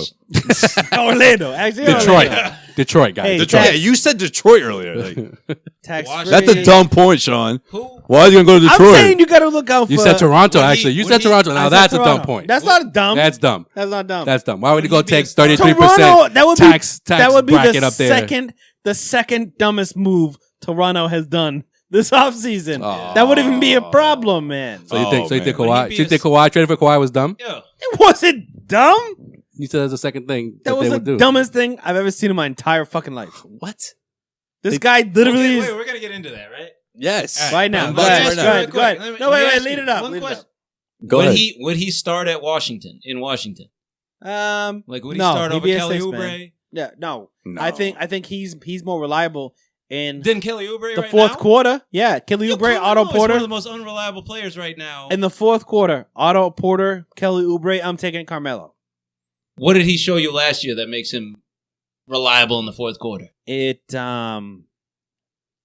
Orlando. Actually, Detroit. Orlando. Detroit, guys. Hey, Detroit. Yeah, you said Detroit earlier. Like, Tax-free. that's a dumb point, Sean. Who? Why are you gonna go to Detroit? I'm saying you got to look out for. You said Toronto, Would he- actually. You would said he- Toronto. I Now said that's a Toronto. dumb point. That's not dumb. That's dumb. That's not dumb. That's dumb. Why would he go Would he be take a star? 33% that would tax that would be bracket the up there? second dumbest move Toronto has done this offseason. Oh. That wouldn't even be a problem, man. So you think Oh, so you think man. Would he Kawhi be so you a- think Kawhi trading for Kawhi was dumb? Yeah. It wasn't dumb. You said that's the second thing That that was they the would do. dumbest thing I've ever seen in my entire fucking life. What? This guy literally Okay, is wait, we're gonna get into that, right? Yes. right now. Let Go me ahead. ask Go you ahead. real Go quick. ahead. Let me- No, let me wait. ask Lead you it up. one Lead it question. Go would ahead. Would he start at Washington? In Washington? up. Like would he No, start he'd over be a Kelly six man. Oubre? Yeah, no. No. I think he's more reliable in Then Kelly Oubre the right fourth now? quarter. Yeah, Kelly Yo, Oubre, Carmelo Otto is one Porter. of the most unreliable players right now. In the fourth quarter, Otto Porter, Kelly Oubre. I'm taking Carmelo. What did he show you last year that makes him reliable in the fourth quarter? It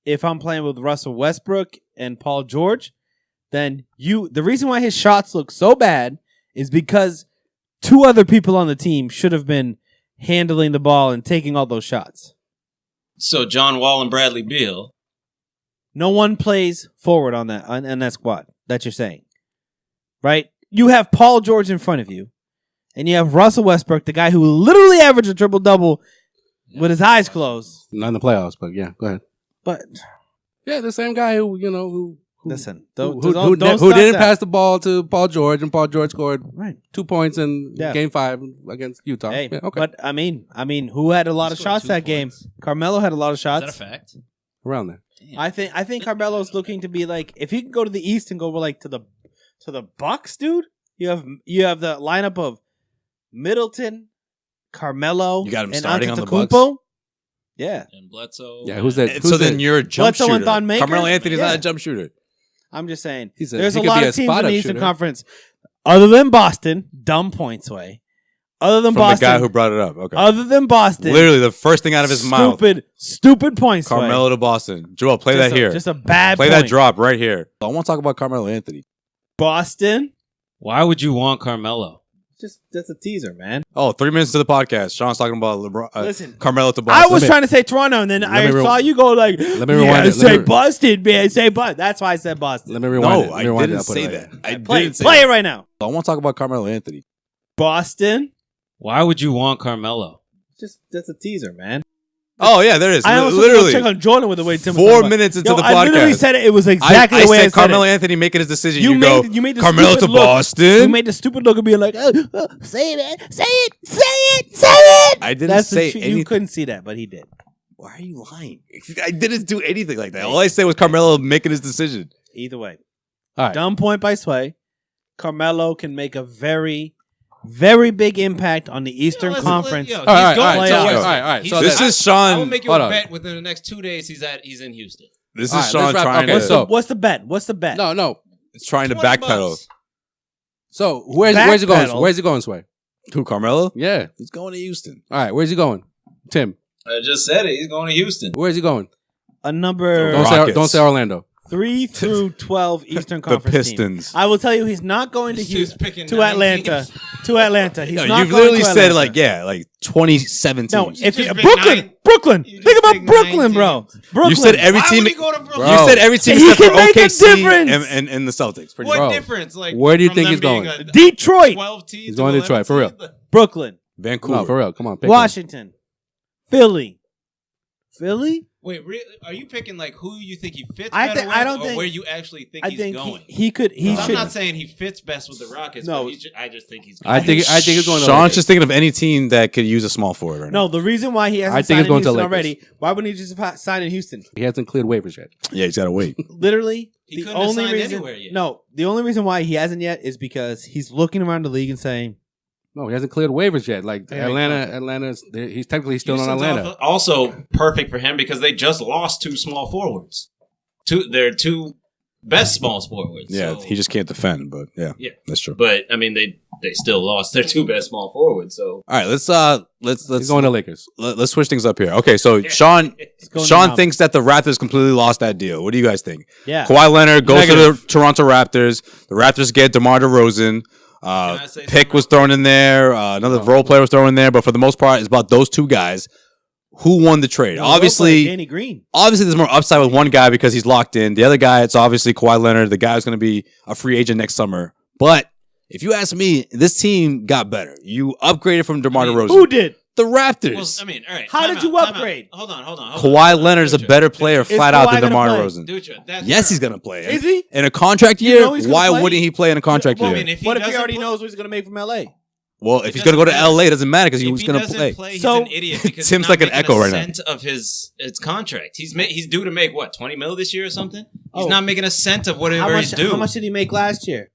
if I'm playing with Russell Westbrook and Paul George, then the reason why his shots look so bad is because two other people on the team should have been handling the ball and taking all those shots. So John Wall and Bradley Beal. No one plays forward on that squad. That you're saying, right? You have Paul George in front of you, and you have Russell Westbrook, the guy who literally averaged a triple-double with his eyes closed. Not in the playoffs, but yeah, go ahead. But Yeah, the same guy who listen, who don't didn't stop that. pass the ball to Paul George, and Paul George scored Right. 2 points in Yeah. Game 5 against Utah. Hey, Yeah, okay, but I mean, who had a lot of scored shots 2 that game? points. Carmelo had a lot of Is shots. that a fact? around there. I think Carmelo's looking to be like, if he can go to the East and go like to the Bucks, dude. You have the lineup of Middleton, Carmelo, You got him and starting on the Antetokounmpo. Yeah, And Bledsoe. Yeah, who's that? And Who's so that? then you're a jump Bledsoe and shooter. Thon Maker? Carmelo Anthony's Yeah. not a jump shooter. I'm just saying. He There's a could lot be of teams in spot-up the Eastern shooter. Conference, other than Boston, dumb points way. Other than From Boston, the guy who brought it up. Okay. other than Boston, Literally the first thing out of his mouth. stupid points way. Carmelo to Boston. Joel, play that here. Just a bad Play point. that drop right here. I want to talk about Carmelo Anthony. Boston, Why would you want Carmelo? just a teaser, man. Oh, 3 minutes to the podcast. Sean's talking about LeBron. Listen, Carmelo to Boston. I was trying to say Toronto, and then I me saw you go like, let me rewind it. say Boston, man. Say Boston. That's why I said Boston. Let me rewind it. No, Let me I rewind it. didn't I'll put it say right that. here. I Play didn't say it that. right now. I want to talk about Carmelo Anthony. Boston, Why would you want Carmelo? just a teaser, man. Oh, yeah, there it is. I almost Literally. check on Jordan with the way Tim. 4 minutes into the I literally podcast. said it. It was exactly I the way I said said Carmelo it. Anthony making his decision. You You made the Carmelo stupid to look. Boston. You made the stupid look of being like, say it, say it. I didn't That's say the anything. You couldn't see that, but he did. Why are you lying? I didn't do anything like that. All I said was Carmelo making his decision. Either way, All right. dumb point by Sway. Carmelo can make a very, very big impact on the Eastern Conference. He's All right, going all right, to all Houston. right, all right. He's- So This that- is I will Sean. make you Hold a on. bet within the next 2 days. He's in Houston. This All is right, Sean let's wrap- trying okay, to. so- What's the bet? What's the bet? No. It's trying to 20 backpedal. bucks. So where's he going? Backpedal. Where's he going, Sway? Who, Carmelo? Yeah. He's going to Houston. All right. Where's he going? Tim. I just said it. He's going to Houston. Where's he going? A number Rockets. Don't say Orlando. 3 through 12 Eastern The Conference Pistons. team. I will tell you, he's not going to This dude's Houston. picking To 9 Atlanta. teams. To Atlanta. He's No, not you've going literally to said Atlanta. like 27 No, teams. if You you just picked Brooklyn. You just Think about picked Brooklyn, 9 bro. teams. Brooklyn. You said every Why team. would he go to Brooklyn? You said every team He except for can make a OKC difference. and the Celtics. Pretty What much. Bro, difference? Like, where do you from think them he's being going? a Detroit. 12 teams He's going to Detroit, for real. Brooklyn. Vancouver. No, for real. Come on. Pick one. Washington. Philly. Philly? Wait, really? Are you picking like who you think he fits I better thi- with, I don't or think- where you actually think I he's think going? he could. He I'm should. not saying he fits best with the Rockets. No. but I just think he's. I think he's going to Sean's Lakers. just thinking of any team that could use a small forward right No, the reason why he hasn't I think signed he's in going to Houston Lakers. already, why wouldn't he just sign in Houston? He hasn't cleared waivers yet. now. Yeah, he's got to wait. Literally, He the couldn't have only signed reason. anywhere yet. No, the only reason why he hasn't yet is because he's looking around the league and saying, No, he hasn't cleared waivers yet. Like Yeah, Atlanta's. He's technically still on Houston's Atlanta. Also perfect for him because they just lost 2 small forwards. Their 2 best small forwards. Yeah, so- he just can't defend, but yeah, that's true. But I mean, they still lost their 2 best small forwards. So All right, let's He's going to Lakers. let's switch things up here. Okay, so Sean going Sean to thinks that the Raptors completely lost that deal. What do you guys think? "Yeah, Kawhi Leonard goes to Negative. the Toronto Raptors. The Raptors get DeMar DeRozan. Pick was thrown in there. Another role player was thrown in there. But for the most part, it's about those two guys. Who won the trade? Obviously, Danny Green. Obviously, there's more upside with one guy because he's locked in. The other guy, it's obviously Kawhi Leonard. The guy is going to be a free agent next summer. But if you ask me, this team got better. You upgraded from DeMar DeRozan. Who did? The Raptors. Well, all right. How did you upgrade? Hold on. Kawhi Leonard is a better player flat out than DeMar DeRozan. Dutra, Yes, he's going to play. Is he? In a contract year, he's why play? wouldn't he play in a contract year? I mean, What if he already knows what he's going to make from LA? Well, if he's going to go to LA, it doesn't matter because he was going to play. He's an idiot because Tim's he's like not an echo right now. making a cent of his contract. He's due to make what, 20 mil this year or something? He's not making a cent of whatever he's due. How much did he make last year?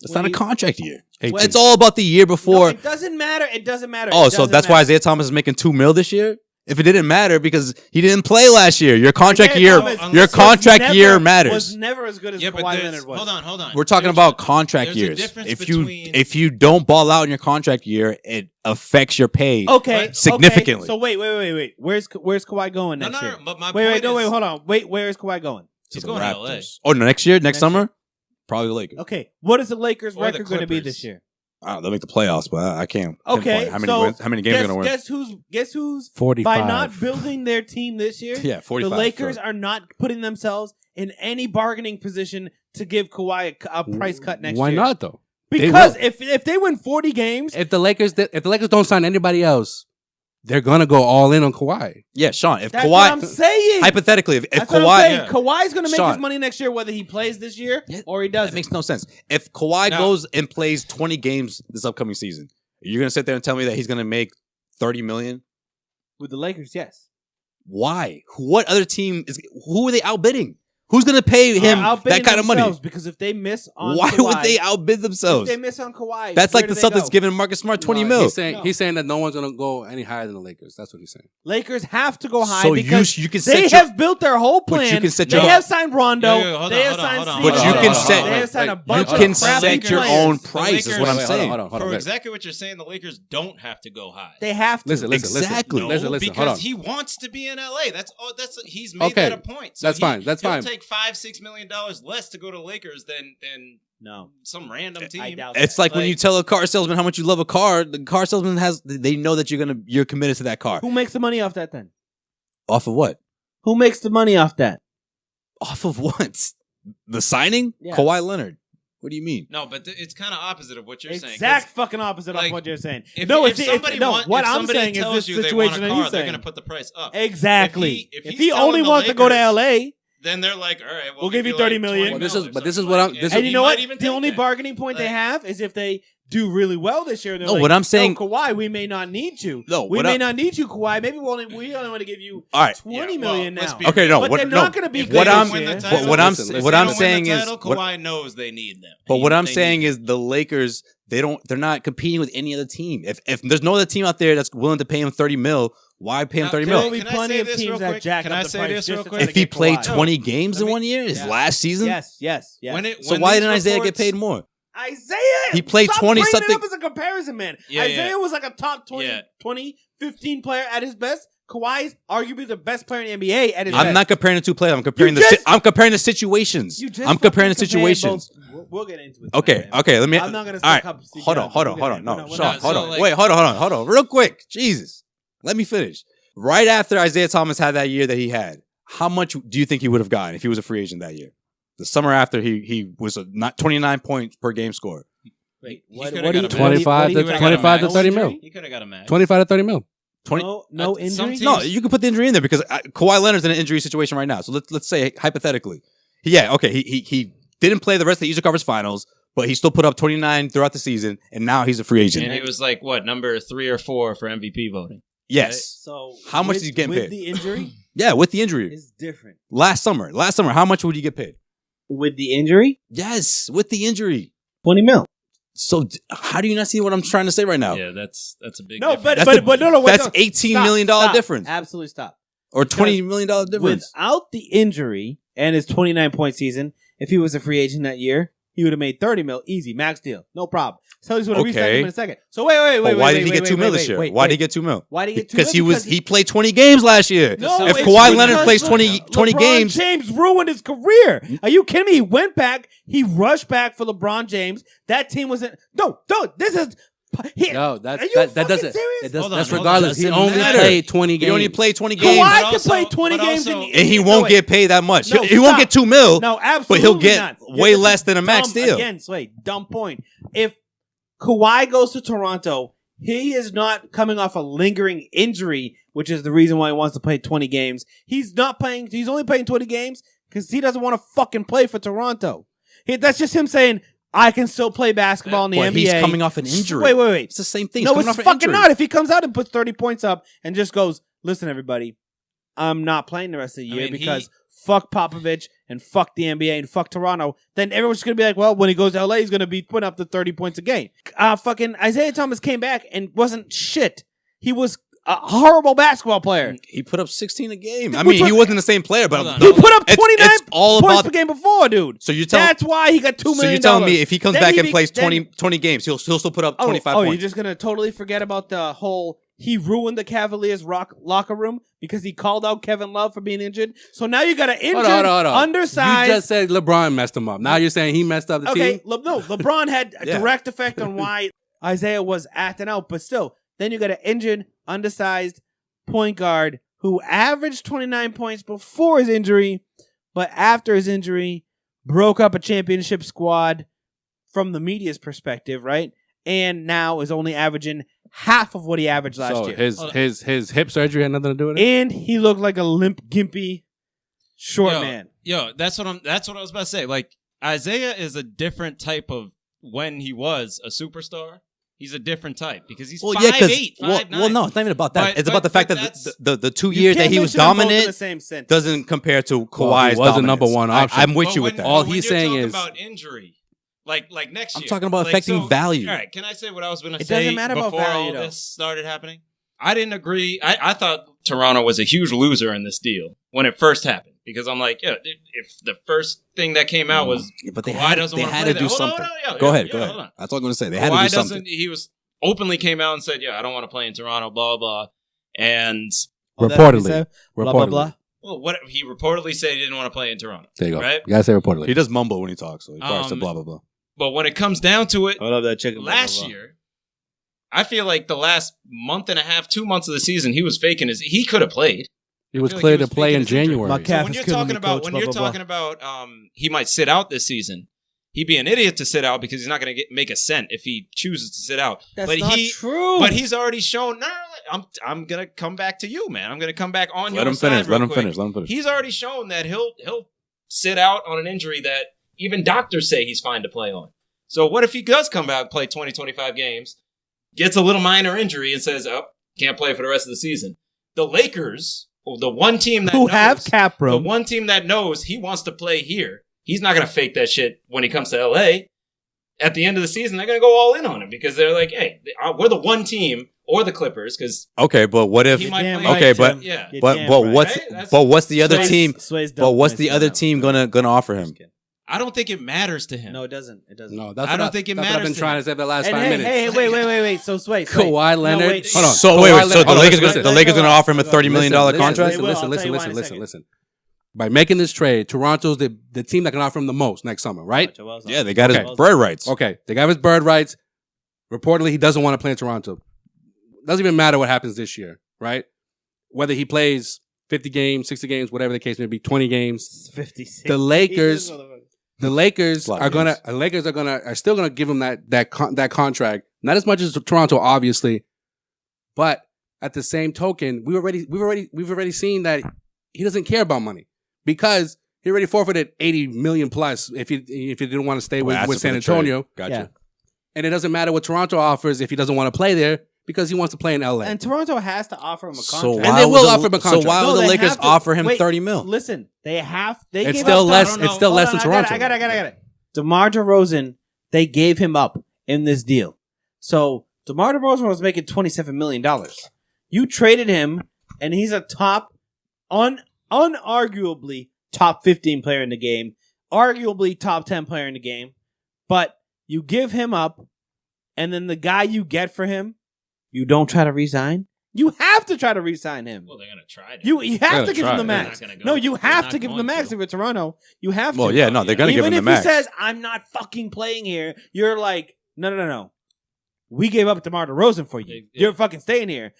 It's not a contract year. It's all about the year before. No, it doesn't matter. It doesn't matter. Oh, so that's why Isaiah Thomas is making $2 million this year? If it didn't matter because he didn't play last year, your contract year matters. Was never as good as Kawhi Leonard was. Hold on. We're talking about contract years. If you don't ball out in your contract year, it affects your pay significantly. Okay. So wait. Where's Kawhi going next year? But my wait, hold on. Where is Kawhi going? He's going to LA. Oh, next summer? Probably the Lakers. Okay. What is the Lakers' record going to be this year? They'll make the playoffs, but I can't. Okay, how many games are going to win? Guess who's 45. By not building their team this year? Yeah, 45. The Lakers are not putting themselves in any bargaining position to give Kawhi a price cut next year. Why not though? Because if they win 40 games, if the Lakers don't sign anybody else, they're gonna go all in on Kawhi. Yeah, Sean. If that's Kawhi, what I'm saying. Hypothetically, if Kawhi, Kawhi's gonna make his money next year, whether he plays this year or he doesn't. That makes no sense. If Kawhi goes and plays 20 games this upcoming season, you're gonna sit there and tell me that he's gonna make $30 million with the Lakers? Yes. Why? What other team is? Who are they outbidding? Who's going to pay him that kind of money? Because if they miss on Why Kawhi, would they outbid themselves? If they miss on Kawhi, that's like the Celtics giving Marcus Smart $20 million. He's saying that no one's going to go any higher than the Lakers. That's what he's saying. Lakers have to go high so because you can they have built their whole plan. But you can set they have signed Rondo. They have signed Steve. But you can set. They have signed a bunch you can of crappy set your players. own price. Is what I'm saying. Hold on. For exactly what you're saying, the Lakers don't have to go high. They have to. Listen. Exactly. Listen. Because he wants to be in LA. That's he's made that a point. So that's fine. That's fine. He'll take $5-6 million less to go to Lakers than some random team. I doubt it's that. like when you tell a car salesman how much you love a car, the car salesman they know that you're committed to that car. Who makes the money off that then? Off of what? Who makes the money off that? Off of what? The signing? Yeah. Kawhi Leonard. What do you mean? No, but it's kind of opposite of what you're saying. Exact fucking opposite of what you're saying. What I'm saying is this situation that he's saying. They're going to put the price up. Exactly. If he only wants to go to LA, then they're like, all right, we'll give you $30 million. This is what I'm. And you know what? The only bargaining point they have is if they do really well this year. No, what I'm saying, Kawhi, we may not need you. No, we may not need you, Kawhi. Maybe we only want to give you $20 million now. Okay, no, but they're not going to be. What I'm saying is, Kawhi knows they need them. But what I'm saying is, the Lakers, they're not competing with any other team. If there's no other team out there that's willing to pay him $30 million, why pay him $30 million? There will be plenty of teams that jack up the price just to if he played 20 games in 1 year, his last season, yes. So why didn't Isaiah get paid more? Isaiah, he played 20 something. Up as a comparison, man. Isaiah was like a top 20, 15 player at his best. Kawhi's arguably the best player in the NBA at his best. I'm not comparing the two players. I'm comparing the situations. I'm comparing the situations. We'll get into it. Okay. Let me. I'm not gonna. All right. Hold on. No, Sean. Hold on. Wait. Hold on. Real quick. Jesus. Let me finish. Right after Isaiah Thomas had that year that he had, how much do you think he would have gotten if he was a free agent that year? The summer after he was not 29 points per game score. Wait, what do you 25 to 30 mil? He could have got a match. 25 to 30 mil. 20, no injury. No, you can put the injury in there because Kawhi Leonard's in an injury situation right now. So let's say hypothetically, he didn't play the rest of the Eastern Conference Finals, but he still put up 29 throughout the season, and now he's a free agent. And he was like number 3 or 4 for MVP voting. Yes. Right? So how much is he getting paid? With the injury? Yeah, with the injury. It's different. Last summer, how much would you get paid? With the injury? Yes, with the injury. 20 mil. So how do you not see what I'm trying to say right now? Yeah, that's a big no, difference. But no, that's $18 million difference. Absolutely stop. Or $20 million difference. Without the injury and his 29-point season, if he was a free agent that year, he would have made 30 mil easy, max deal, no problem. So he's going to re-sign Okay. him in a second. So wait. Why did he get $2 million this year? Why did he get $2 million? Why did he get $2 million? Because he played 20 games last year. No, if it's Kawhi Leonard because plays 20 LeBron games, James ruined his career. Are you kidding me? He went back. He rushed back for LeBron James. That team was in. No, this is. No, that doesn't. Serious? That's regardless. He only played 20 games. he only played 20 games. Kawhi can play 20 games and he won't get paid that much. No, he won't get $2 million. No, absolutely but he'll get not. way less than a max deal. Again, Sway, dumb point. If Kawhi goes to Toronto, he is not coming off a lingering injury, which is the reason why he wants to play 20 games. He's not playing. He's only playing 20 games because he doesn't want to fucking play for Toronto. That's just him saying, I can still play basketball in the NBA. He's coming off an injury. Wait. It's the same thing. No, it's fucking not. If he comes out and puts 30 points up and just goes, listen, everybody, I'm not playing the rest of the year because fuck Popovich and fuck the NBA and fuck Toronto, then everyone's just going to be like, well, when he goes to LA, he's going to be putting up the 30 points a game. Fucking Isaiah Thomas came back and wasn't shit. He was a horrible basketball player. He put up 16 a game. I mean, he wasn't the same player, but he put up 29 all points about per game before, dude. So you're telling that's why he got $2 million. So you're telling me if he comes back and plays 20 games, he'll still put up 25 points. You're just gonna totally forget about the whole he ruined the Cavaliers locker room because he called out Kevin Love for being injured. So now you got an injured, undersized. You just said LeBron messed him up. Now you're saying he messed up the team? No, LeBron had a direct effect on why Isaiah was acting out, but still, then you got an injured, undersized point guard who averaged 29 points before his injury, but after his injury, broke up a championship squad from the media's perspective, right? And now is only averaging half of what he averaged last year. His hip surgery had nothing to do with it? And he looked like a limp, gimpy, short man. That's what I was about to say. Like, Isaiah is a different type of when he was a superstar. He's a different type because he's 5'8", 5'9". Well, no, it's not even about that. It's about the fact that the 2 years that he was dominant doesn't compare to Kawhi's was a number one option. I'm with you with that. All he's saying is about injury. Like next year. I'm talking about affecting value. All right, can I say what I was going to It say doesn't matter before about value, all this started happening? I didn't agree. I thought Toronto was a huge loser in this deal when it first happened because I'm like, if the first thing that came out was but they Kawhi had to do something. Go ahead. That's all I'm going to say. They had to do something. He was openly came out and said, I don't want to play in Toronto, blah, blah. And reportedly. Blah, blah, blah. Well, what he reportedly said he didn't want to play in Toronto. There you go. Right? You got to say reportedly. He does mumble when he talks, so he probably said blah, blah, blah. But when it comes down to it, I love that chicken. Last year, I feel like the last month and a half, 2 months of the season, he was faking he could have played. He was clear to play in January. So when you're talking about he might sit out this season, he'd be an idiot to sit out because he's not going to make a cent if he chooses to sit out. That's not true. But he's already shown. No, I'm going to come back to you, man. I'm going to come back on your side. Let him finish. He's already shown that he'll sit out on an injury that even doctors say he's fine to play on. So what if he does come back and play 20, 25 games, gets a little minor injury and says, can't play for the rest of the season? The Lakers, the one team that have cap room, the one team that knows he wants to play here, he's not going to fake that shit when he comes to LA. At the end of the season, they're going to go all in on him because they're like, hey, we're the one team, or the Clippers, because but what if what's the other team? But what's the other team gonna offer him? I don't think it matters to him. No, it doesn't. No, I don't think it matters. I've been trying to say the last 5 minutes. Hey, wait. So Sway. Kawhi Leonard. Hold on. So the Lakers gonna offer him a $30 million contract? Listen. By making this trade, Toronto's the team that can offer him the most next summer, right? Yeah, they got his bird rights. Okay, they got his bird rights. Reportedly, he doesn't want to play in Toronto. Doesn't even matter what happens this year, right? Whether he plays 50 games, 60 games, whatever the case may be, 20 games. 56. The Lakers are still gonna give him that contract. Not as much as Toronto, obviously, but at the same token, we've already seen that he doesn't care about money because he already forfeited $80 million plus if he didn't want to stay with San Antonio. Gotcha. Yeah. And it doesn't matter what Toronto offers if he doesn't want to play there because he wants to play in LA. And Toronto has to offer him a contract. So and they will offer him a contract. So why would the Lakers offer him $30 million? Listen, it's still less than Toronto. I got it. DeMar DeRozan, they gave him up in this deal. So DeMar DeRozan was making $27 million. You traded him, and he's a unarguably top 15 player in the game, arguably top 10 player in the game. But you give him up, and then the guy you get for him, you don't try to re-sign. You have to try to re-sign him. Well, they're gonna try to. You have to give him the max. No, you have to give him the max if you're Toronto. You have to. Well, yeah, no, they're gonna give him the max. Even if he says, "I'm not fucking playing here," you're like, "No. We gave up DeMar DeRozan for you. You're fucking staying here."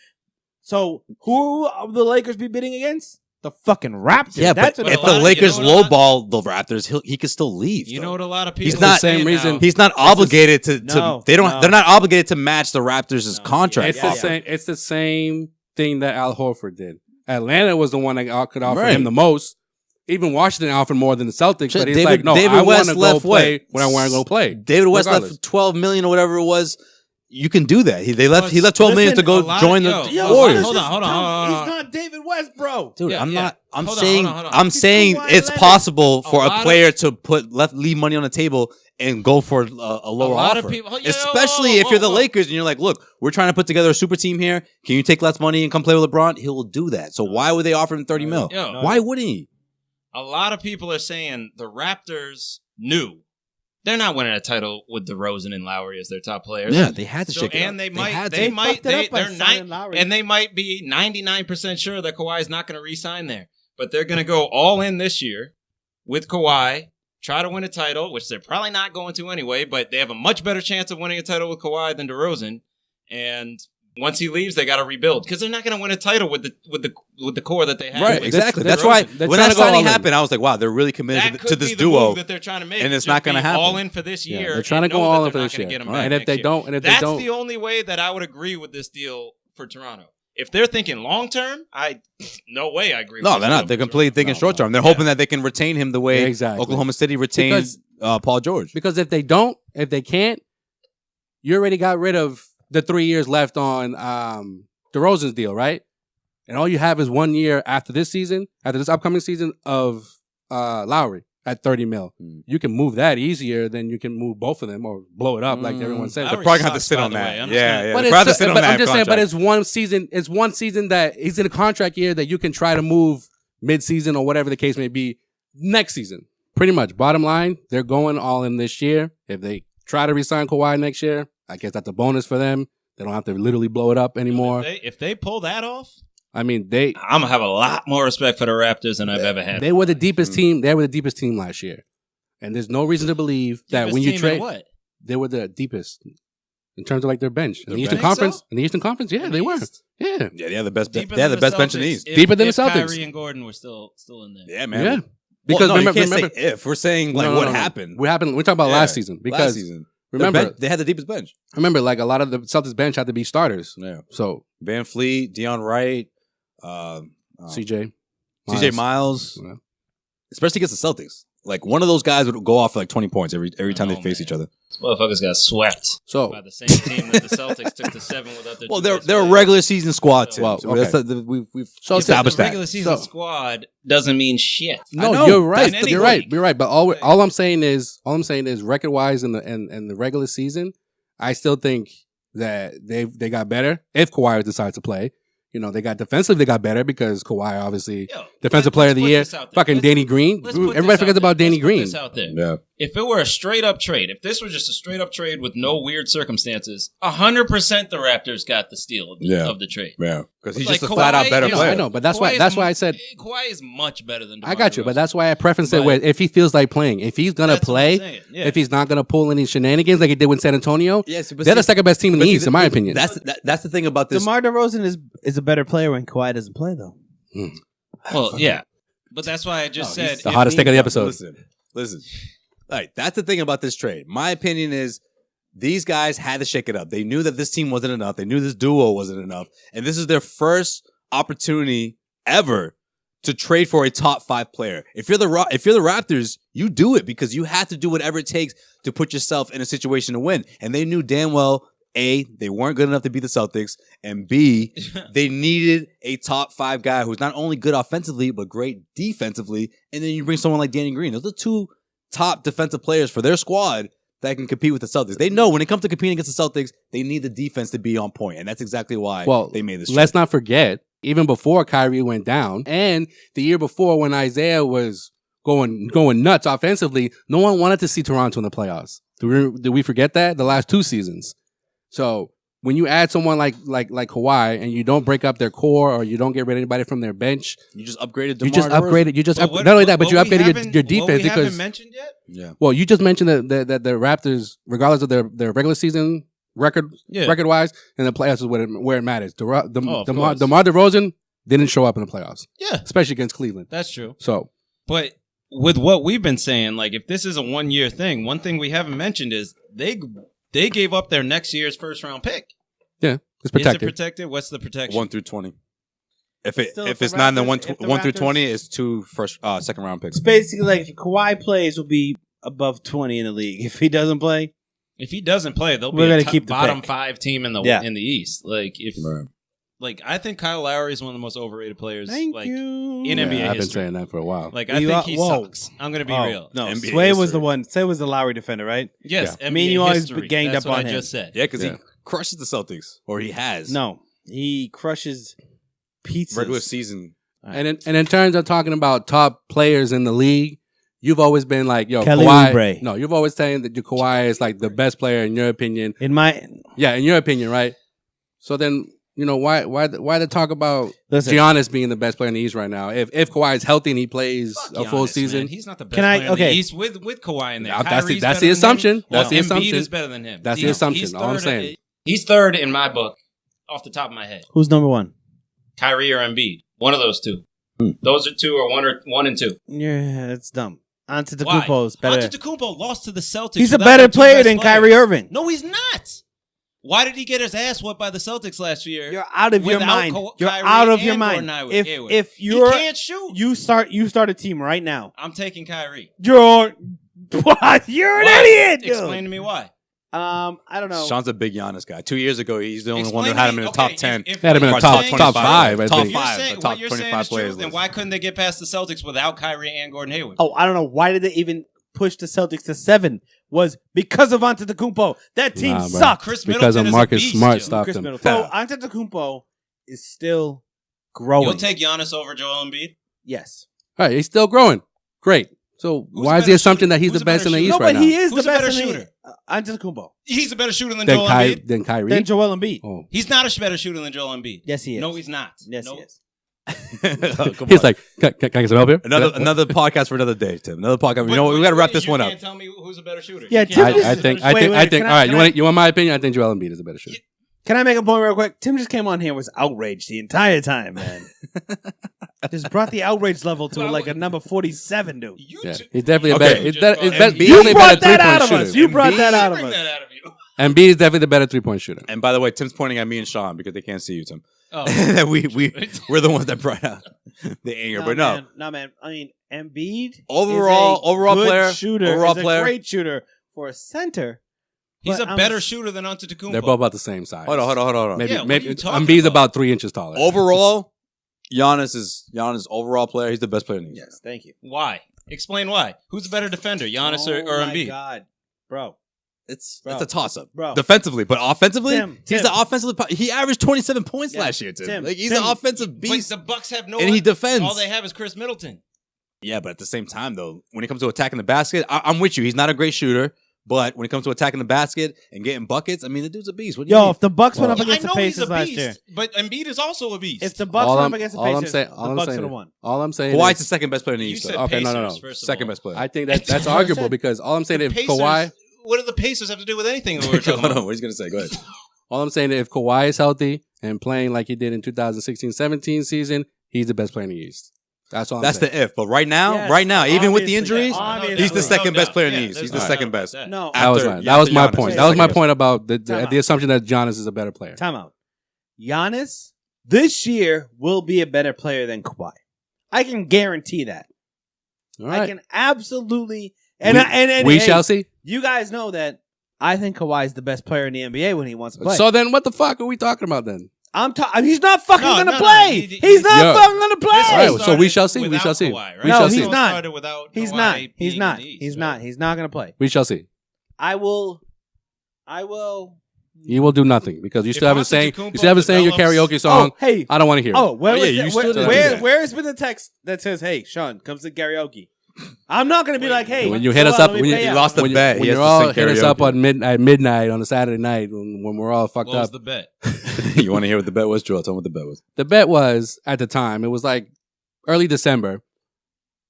So who will the Lakers be bidding against? The fucking Raptors. Yeah, but if the Lakers lowball the Raptors, he could still leave. You know what a lot of people. He's not the same reason. He's not obligated to. They're not obligated to match the Raptors' contract. It's the same thing that Al Horford did. Atlanta was the one that could offer him the most. Even Washington offered more than the Celtics, but he's like, no, I want to go play when I want to go play. David West left $12 million or whatever it was. You can do that. He left $12 million to go join the Warriors. Hold on. He's not David West, bro. Dude, I'm saying it's possible for a player to leave money on the table and go for a lower offer. Especially if you're the Lakers and you're like, look, we're trying to put together a super team here. Can you take less money and come play with LeBron? He'll do that. So why would they offer him $30 million? Why wouldn't he? A lot of people are saying the Raptors knew. They're not winning a title with DeRozan and Lowry as their top players. Yeah, they had to shake it up. And they might be 99% sure that Kawhi is not going to re-sign there. But they're going to go all in this year with Kawhi, try to win a title, which they're probably not going to anyway, but they have a much better chance of winning a title with Kawhi than DeRozan. And once he leaves, they got to rebuild because they're not going to win a title with the core that they have. Right, exactly. That's why when that signing happened, I was like, wow, they're really committed to this duo. That they're trying to make, and it's not going to happen. All in for this year. They're trying to go all in for this year. And if they don't, that's the only way that I would agree with this deal for Toronto. If they're thinking long term, no way I agree. No, they're not. They're completely thinking short term. They're hoping that they can retain him the way Oklahoma City retained Paul George. Because if they can't, you already got rid of the 3 years left on DeRozan's deal, right? And all you have is 1 year after this upcoming season of Lowry at $30 million. You can move that easier than you can move both of them or blow it up like everyone said. They're probably going to have to sit on that. Yeah. But I'm just saying, but it's one season. It's one season that he's in a contract year that you can try to move mid-season or whatever the case may be next season. Pretty much. Bottom line, they're going all in this year. If they try to re-sign Kawhi next year, I guess that's a bonus for them. They don't have to literally blow it up anymore. If they pull that off, I mean, I'm gonna have a lot more respect for the Raptors than I've ever had. They were the deepest team. They were the deepest team last year, and there's no reason to believe that when you trade, they were the deepest in terms of like their bench in the Eastern Conference. So? In the Eastern Conference, yeah, they were. Yeah, they had the best. They had the best bench in the East. Deeper than the Celtics. Kyrie and Gordon were still in there. Yeah, man. Yeah, because remember, if we're saying like what happened. What happened? We're talking about last season because. Remember, they had the deepest bench. Remember, like a lot of the Celtics bench had to be starters. Yeah. So Van Fleet, Deion Wright, CJ Miles, especially against the Celtics. Like one of those guys would go off for like 20 points every time they face each other. Motherfuckers got swept by the same team that the Celtics took to 7 without their. Well, they're a regular season squad too. Well, okay. We've established that. Regular season squad doesn't mean shit. No, you're right. You're right. But all I'm saying is record wise in the regular season, I still think that they got better if Kawhi decides to play. You know, they got defensively, they got better because Kawhi, obviously, defensive player of the year. Fucking Danny Green. Everybody forgets about Danny Green. Yeah. If it were a straight up trade, if this was just a straight up trade with no weird circumstances, 100% the Raptors got the steal of the trade. Yeah. Because he's just a flat out better player. I know, but that's why I said Kawhi is much better than DeMar I got you, DeRozan. but that's why I preferenced it with if he feels like playing. If he's gonna play, if he's not gonna pull any shenanigans like he did with San Antonio, they're the second best team in the East, in my opinion. That's the thing about this. DeMar DeRozan is a better player when Kawhi doesn't play, though. Well, yeah. But that's why I just said the hottest take of the episode. Listen. All right, that's the thing about this trade. My opinion is these guys had to shake it up. They knew that this team wasn't enough. They knew this duo wasn't enough. And this is their first opportunity ever to trade for a top 5 player. If you're the Raptors, you do it because you have to do whatever it takes to put yourself in a situation to win. And they knew damn well, A, they weren't good enough to beat the Celtics, and B, they needed a top 5 guy who's not only good offensively, but great defensively. And then you bring someone like Danny Green. Those are 2 top defensive players for their squad that can compete with the Celtics. They know when it comes to competing against the Celtics, they need the defense to be on point, and that's exactly why they made this trade. Let's not forget, even before Kyrie went down, and the year before when Isaiah was going nuts offensively, no one wanted to see Toronto in the playoffs. Did we forget that? The last 2 seasons. So when you add someone like Kawhi and you don't break up their core or you don't get rid of anybody from their bench, You just upgraded. Not only that, but you upgraded your defense What we because haven't mentioned yet? Yeah. well, you just mentioned that the Raptors, regardless of their regular season record wise, and the playoffs is where it matters. DeMar DeRozan didn't show up in the playoffs. Yeah, especially against Cleveland. that's true. So, But with what we've been saying, like if this is a 1-year thing, one thing we haven't mentioned is they gave up their next year's first round pick. yeah, it's Is protected. it protected? What's the protection? 1 through 20. If Still, it's if the not in the Raptors- if the 1 through Raptors- 20, it's 2 second round picks. It's basically like if Kawhi plays, will be above 20 in the league. If he doesn't play, If he doesn't play, they'll We're be gonna a keep the bottom pick. 5 team in the East. Like if I think Kyle Lowry is one of the most overrated players thank like you. in NBA I've been history. saying that for a while. Like I think he sucks. I'm gonna be real. No, NBA Sway was history. the one. Sway was the Lowry defender, right? Yes, Yeah. NBA Me and you always history. ganged That's up what on I him. just said. Yeah, because Yeah. he crushes the Celtics, or he has. No, he crushes pizzas. Regular season. And in terms of talking about top players in the league, you've always been like, yo, Kelly Kawhi. Oubre. No, you've always saying that Kawhi is like the best player in your opinion. In my Yeah, in your opinion, right? So then, why the talk about listen, Giannis being the best player in the East right now? If Kawhi is healthy and he plays a full Giannis, season, man. He's not the best Can I- player in okay. the East with Kawhi in there. That's Kyrie's the better than assumption. him. That's the Embiid assumption. is better than him. That's the assumption. All I'm saying. He's third in my book, off the top of my head. who's number one? Kyrie or Embiid, one of those two. Those are two, or one and two. Yeah, that's dumb. Why? Antetokounmpo's better. Antetokounmpo lost to the Celtics. He's a without better their two player best than players. Kyrie Irving. No, he's not. Why did he get his ass whooped by the Celtics last year? You're out of your without mind. You're Kyrie out of your and mind. Gordon Hayward? If he you're can't shoot. you start a team right now. I'm taking Kyrie. You're what? You're an Why? idiot. Dude. Explain to me why. I don't know. Sean's a big Giannis guy. 2 years ago, he's the only Explain one that to had him me- in the okay, top 10. Had him in the what top you're saying top is- 5. I Top think. If you're five, saying, the top what you're saying 25 is true, players then list. why couldn't they get past the Celtics without Kyrie and Gordon Hayward? Oh, I don't know. Why did they even push the Celtics to 7? Was because of Antetokounmpo. That team Nah, bro. sucked. Chris Because Middleton of is a Marcus beast, Smart yo. stopped Chris him. Middleton. So Antetokounmpo is still growing. You'll take Giannis over Joel Embiid? Yes. All right, he's still growing. Great. So Who's why a is the better assumption shooter? that he's Who's the a best in better the shooter? East No, right but now? he is Who's the a better best in the shooter? Antetokounmpo. He's a better shooter than Then Joel Embiid. Then Kyrie. Then Joel Embiid. Oh. He's not a better shooter than Joel Embiid. Yes, he is. No, he's not. Yes, No. he is. Come He's on. like, can I get some help here? another podcast for another day, Tim. Another podcast. You know what? We got to wrap this one You up. can't tell me who's a better shooter. Yeah, You can't Tim tell me just- who's a better Wait, shooter. I think. can All right, I- you want my opinion? I think Joel Embiid is a better shooter. Can I make a point real quick? Tim just came on here and was outraged the entire time, man. Just brought the outrage level to like a number 47, dude. You Yeah, two- he's definitely a Okay. better. You just It's brought- definitely You a brought better that out of three-point us. shooter. You brought that out of Bring us. that out of you. Embiid is definitely the better 3-point shooter. And by the way, Tim's pointing at me and Sean because they can't see you, Tim. Oh. That we're the ones that brought out the anger. But no, man. I mean, Embiid Overall- is a overall good player, shooter, overall is a player. great shooter for a center. He's But a I'm better s- shooter than Antetokounmpo. They're both about the same size. hold on. Maybe Yeah, what are maybe you talking Embiid's about? about 3 inches taller. Overall, Giannis is overall player. He's the best player in the East. Yes, thank you. Why? Explain why. Who's the better defender, Giannis or my Embiid? God, bro. It's Bro. a toss up, Bro. defensively, but offensively, Tim, he's Tim. the offensive. He averaged 27 points Yeah. last year, Tim. Tim, Like he's Tim. an offensive But beast, the Bucks have no and he one. defends. All they have is Chris Middleton. Yeah, but at the same time, though, when it comes to attacking the basket, I'm with you. He's not a great shooter, but when it comes to attacking the basket and getting buckets, I mean, the dude's a beast. What do you Yo, mean? if the Bucks went up Yeah, against I know the he's a Pacers last beast, year, but Embiid is also a beast. if the Bucks went up against the Pacers, the Bucks would have won. All I'm saying Kawhi's is the second best player in the You East. said though. Okay, Pacers, no. first of Second all. best player. I think that's That's what I arguable said. because all I'm saying is if Pacers, Kawhi, what do the Pacers have to do with anything that we're talking Hold on, about? what he's gonna say? Go ahead. all I'm saying is if Kawhi is healthy and playing like he did in 2016-17 season, he's the best player in the East. That's all. That's I'm saying. the if. But right now, Yes, even with the obviously, injuries, obviously. he's the second best player in the Yeah, East. there's He's the no second doubt about best. that. No, That was After- right. That was my Giannis. point. He's That was my second point about Time the out. assumption that Giannis is a better player. time out. Giannis this year will be a better player than Kawhi. I can guarantee that. All right. I can absolutely. And we hey, shall see. You guys know that I think Kawhi is the best player in the NBA when he wants to play. So then, what the fuck are we talking about then? He's not fucking No, gonna no, play. no. He's not Yo. fucking gonna play. All right, so we shall see. Started We shall see. without Kawhi, right? We No, shall he's see. not. Started without He's Kawhi not. being He's in not. the East, He's right? not. He's not gonna play. We shall see. I will. You will do nothing because you If still haven't sang. Antetokounmpo You still haven't sang your develops- karaoke song. Oh, hey. I don't want to hear Oh, it. where Oh, was yeah, that? you still didn't do Where that. has been the text that says, "Hey, Sean, comes to karaoke"? I'm not going to be like, hey. When you hit us up, he lost the bet. When He has you're to all sing hit us karaoke. up on midnight on a Saturday night when we're all fucked What was up. the bet? You want to hear what the bet was, Joel? Tell me what the bet was. The bet was, at the time, it was like early December.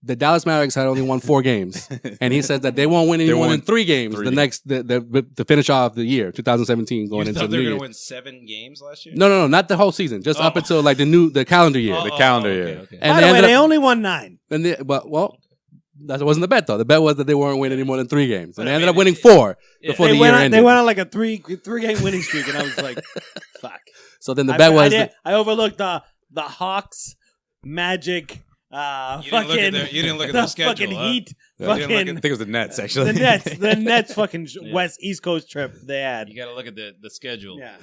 The Dallas Mavericks had only won 4 games. And he says that they won't win any more than 3 games to finish off the year, 2017, going You into thought the they new were year. going to win 7 games last year? No, not the whole season. Just up until like the calendar year. The calendar year. Okay. And By the way, they only won 9. And that wasn't the bet though. The bet was that they weren't winning any more than 3 games, and But they I ended mean, up winning 4 before the year ended. They went on like a 3-game winning streak, and I was like, fuck. So then the bet was I overlooked the Hawks, Magic, You didn't look at their schedule. Fucking huh? Heat, I fucking think it was the Nets, actually. the Nets fucking East Coast trip they had. You got to look at the schedule. Yeah,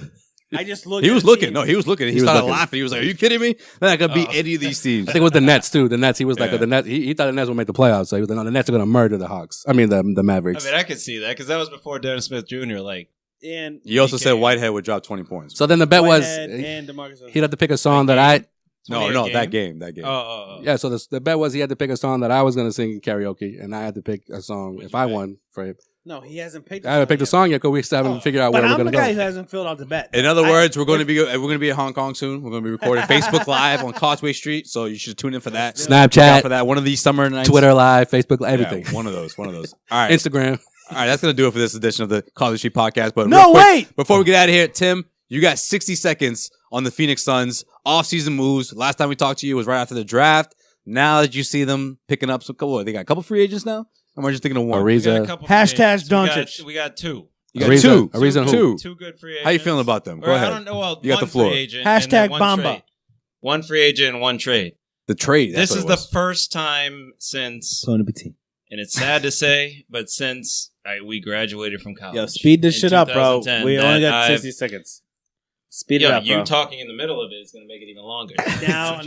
I just looked. He at was the looking. team. No, he was looking. He was started looking. laughing. He was like, "Are you kidding me? Then I could beat any of these teams." I think it was the Nets too. The Nets. He was like Yeah. the Nets. He thought the Nets would make the playoffs. So he was like, no, the Nets are going to murder the Hawks. I mean the I Mavericks. mean, I could see that because that was before Dennis Smith Jr. Like, And He also DK. said Whitehead would drop 20 points. So then the bet was Whitehead and DeMarcus. he'd have to pick a song that I. No, 28 that game. oh. Yeah, so the bet was he had to pick a song that I was going to sing in karaoke, and I had to pick a song if I won for him. No, he hasn't picked. I haven't picked a song yet because we still haven't figured out where But we're I'm going the to guy go. who hasn't filled out the bet. In other words, we're going to be in Hong Kong soon. We're going to be recording Facebook Live on Causeway Street, so you should tune in for that. Look out Snapchat, for that. One of these summer nights. Twitter Live, Facebook, Yeah, everything. one of those. All right. Instagram. All right, that's going to do it for this edition of the Causeway Street podcast. But No, real quick, wait! Before we get out of here, Tim, you got 60 seconds on the Phoenix Suns off-season moves. Last time we talked to you was right after the draft. Now that you see them picking up they got a couple free agents now? Or am I just thinking of one? We got a Ariza. couple free Hashtag agents. Doncic. We got 2. You got Ariza. two. Ariza and who? Two good free agents. How you feeling about them? Go Or, ahead. I don't know. Well, You got one the floor. Free agent and then Hashtag one Bamba. trade. One free agent and one trade. The trade. This is the first time since, Going to be team. and it's sad to say, but since we graduated from college. Yo, speed this in shit up, bro. 2010, We only that got I've- 60 seconds. Speed it Yo, up, you bro. talking in the middle of it is going to make it even longer.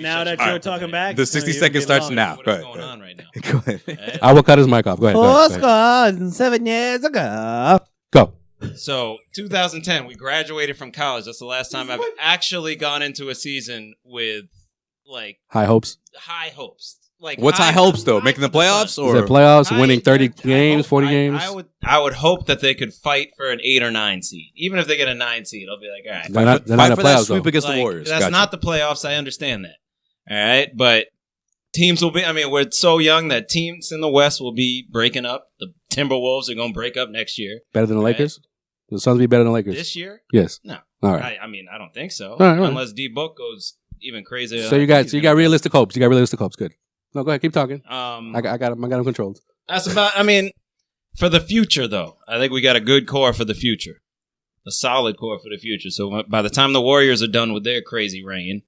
Now that you're talking back, The it's gonna 60 even seconds get starts longer. now. What Go is ahead. going on right now? Go ahead. Right? I will cut his mic off. Go ahead. Go Four ahead. scores 7 years ago. Go. So 2010, we graduated from college. That's the last time I've actually gone into a season with like High hopes. high hopes. Like What's high hopes, though? Making the for playoffs? Suns. Or Is it playoffs, I- winning 30 I games, hope- 40 games? I would hope that they could fight for an 8 or 9 seed. Even if they get a 9 seed, I'll be like, all right. They're not in Fight the for that playoffs, sweep though. against the Like, Warriors. That's Gotcha. not the playoffs. I understand that. All right. But teams will be, I mean, we're so young that teams in the West will be breaking up. The Timberwolves are going to break up next year. Better than the Right. Lakers? The Suns be better than the Lakers? This year? Yes. No. All right. I mean, I don't think so. right. Unless D-Book goes even crazier. So you got realistic hopes. You got realistic hopes. Good. No, go ahead. Keep talking. I got them controlled. That's about, I mean, for the future, though, I think we got a good core for the future. A solid core for the future. So by the time the Warriors are done with their crazy reign,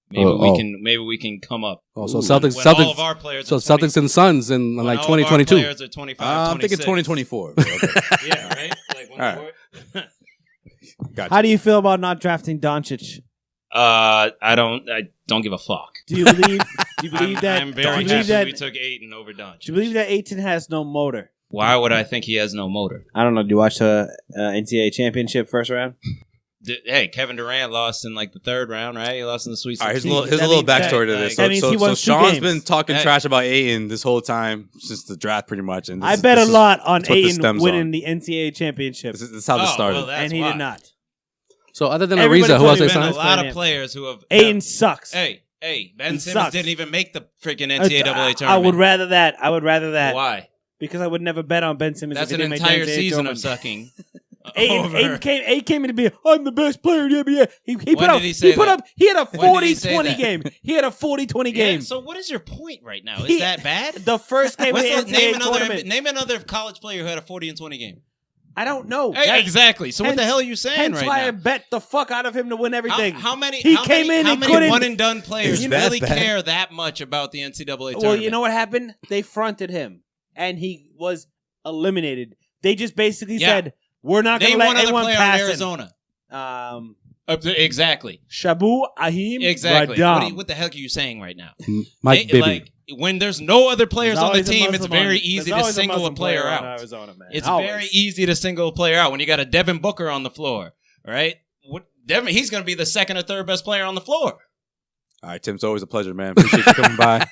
maybe we can come up. Oh, so When Celtics, all of our players so are 20 Celtics and Suns in when like all of our 2022. players are 25, I'm thinking 26. 2024. but okay. Yeah, right? Like when All the right. War- Gotcha. How do you feel about not drafting Doncic? I don't give a fuck. Do you believe? Do you believe that? I'm do very you believe happy that? we took Ayton over Doncic. Do you believe that Ayton has no motor? Why would I think he has no motor? I don't know. Do you watch the NCAA championship first round? Hey, Kevin Durant lost in like the 3rd round, right? He lost in the Sweet All right, 16. here's a That little means that- backstory to this. that means he won 2 Sean's games. been talking Hey. trash about Ayton this whole time since the draft, pretty much. And I bet a lot on that's what this Ayton stems winning on. the NCAA championship, This is how this started. Well, that's and he why. did not. So other than Everybody Ariza, who else told they you There's been signed? a lot Explain of it. players who have. Ayton sucks. Hey, Ben He Simmons sucks. didn't even make the freaking NCAA tournament. I would rather that. I would rather that. Why? Because I would never bet on Ben Simmons. That's if an he didn't make the entire NCAA season tournament. of sucking. Ayton came in to be, I'm the best player in the NBA. He put When up, did he say put that? up, he had a When did he 40-20 say that? game. He had a 40-20 Yeah, game. so what is your point right now? Is He- that bad? The first game of the What's the- NCAA tournament. name another college player who had a 40 and 20 game. I don't know. Hey, That's- exactly. So what the hence- hell are you saying Hence right why I now? bet the fuck out of him to win everything. How many? He how came many, in how and many couldn't- one and done players Is that really bad? care that much about the NCAA tournament? Well, you know what happened? They fronted him, and he was eliminated. They just basically Yeah. said, "We're not going Name to let one other anyone player pass in him." Arizona. Exactly. Shabu Ahim Exactly. Radam. What the heck are you saying right now? Mike They- Bibby. like when there's no other players There's on the always a team, it's Muslim very on- easy there's to always single a Muslim player on out. Arizona, man. It's Always. very easy to single a player out when you got a Devin Booker on the floor, right? Devin, he's going to be the 2nd or 3rd best player on the floor. All right, Tim, it's always a pleasure, man. Appreciate you coming by.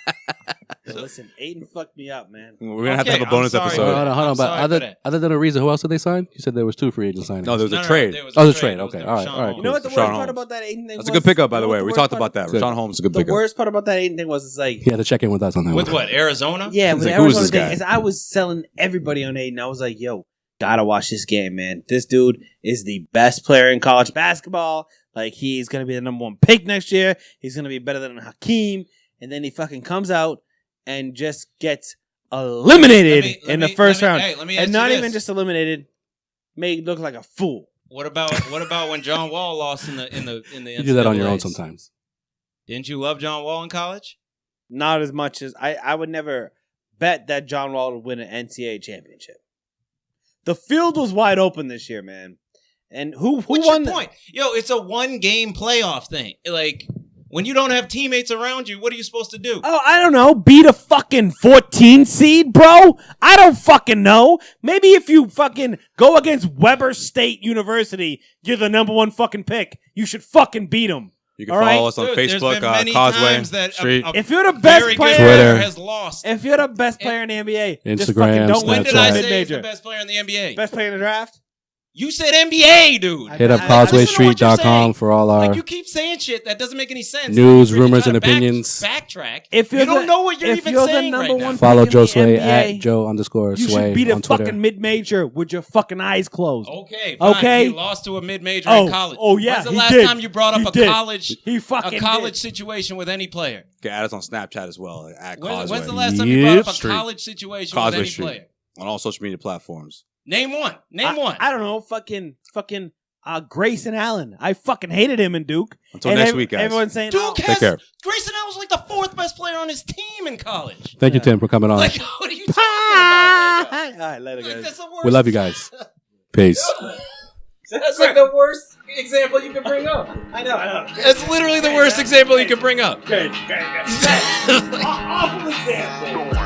Listen, Aiden fucked me up, man. We're gonna have to have a bonus sorry, episode. Hold on. But sorry for that. other than Ariza, who else did they sign? You said there was 2 free agent signings. No, there was a trade. there was Oh, it was a trade. It was Okay, the all right, Sean all right. Holmes. You know what the Sean worst part Holmes. about that Aiden thing was? That's a good pickup, by You the know way. what We the talked worst about that. Good. Sean Holmes is a good The pickup. worst part about that Aiden thing was, it's like, He had to check in with us on that With one. what? Arizona? yeah, with like, the who is Arizona this thing, guy? is I was selling everybody on Aiden. I was like, yo, gotta watch this game, man. This dude is the best player in college basketball. Like, he's gonna be the number 1 pick next year. He's gonna be better than Hakeem. And then he fucking comes out and just gets eliminated in the first round. Hey, let me ask And not you even this. just eliminated, made look like a fool. What about when John Wall lost in the You do that on your own NCAAs? sometimes. Didn't you love John Wall in college? Not as much as I would never bet that John Wall would win an NCAA championship. The field was wide open this year, man. And who What's won? your point? Yo, it's a 1-game playoff thing. Like, when you don't have teammates around you, what are you supposed to do? Oh, I don't know. Beat a fucking 14 seed, bro? I don't fucking know. Maybe if you fucking go against Weber State University, you're the number 1 fucking pick. You should fucking beat them. You can All follow right? us on Dude, there's Facebook, been many Causeway times that Street. If you're the best very player, good player Twitter. has lost. if you're the best player in the NBA, just Instagram, fucking don't When win did the I Snapchat. say he's the mid-major. best player in the NBA? Best player in the draft? You said NBA, dude. Hit up I- listen to what you're CausewayStreet.com saying. for all our Like, you keep saying shit that doesn't make any sense. news, You're rumors, trying and to opinions. Backtrack. If You you're don't the- know what you're if even you're the saying number right now. one Follow pick in Joe the Sway NBA, at Joe_Sway you should beat a on Twitter. fucking mid-major with your fucking eyes closed. Okay, fine. Okay. He lost to a mid-major Oh, in college. oh, yeah, When's the he last did. time you brought up He a did. college He fucking did. situation with any player? You can add us on Snapchat as well at Causeway. When's the last time you brought up a Street. college situation Causeway with any Street. player? On all social media platforms. Name one. Name one. I don't know. Fucking Grayson Allen. I fucking hated him in Duke. Until And next week, guys. Everyone's saying, Duke oh, Take has care. Grayson Allen was like the 4th best player on his team in college. Thank you, Tim, for coming on. Like, what are you talking about? Right now? all right, later, Like, guys. that's the worst. We love you guys. Peace. That's like the worst example you can bring up. I know. That's literally the worst example you can bring up. Awful example.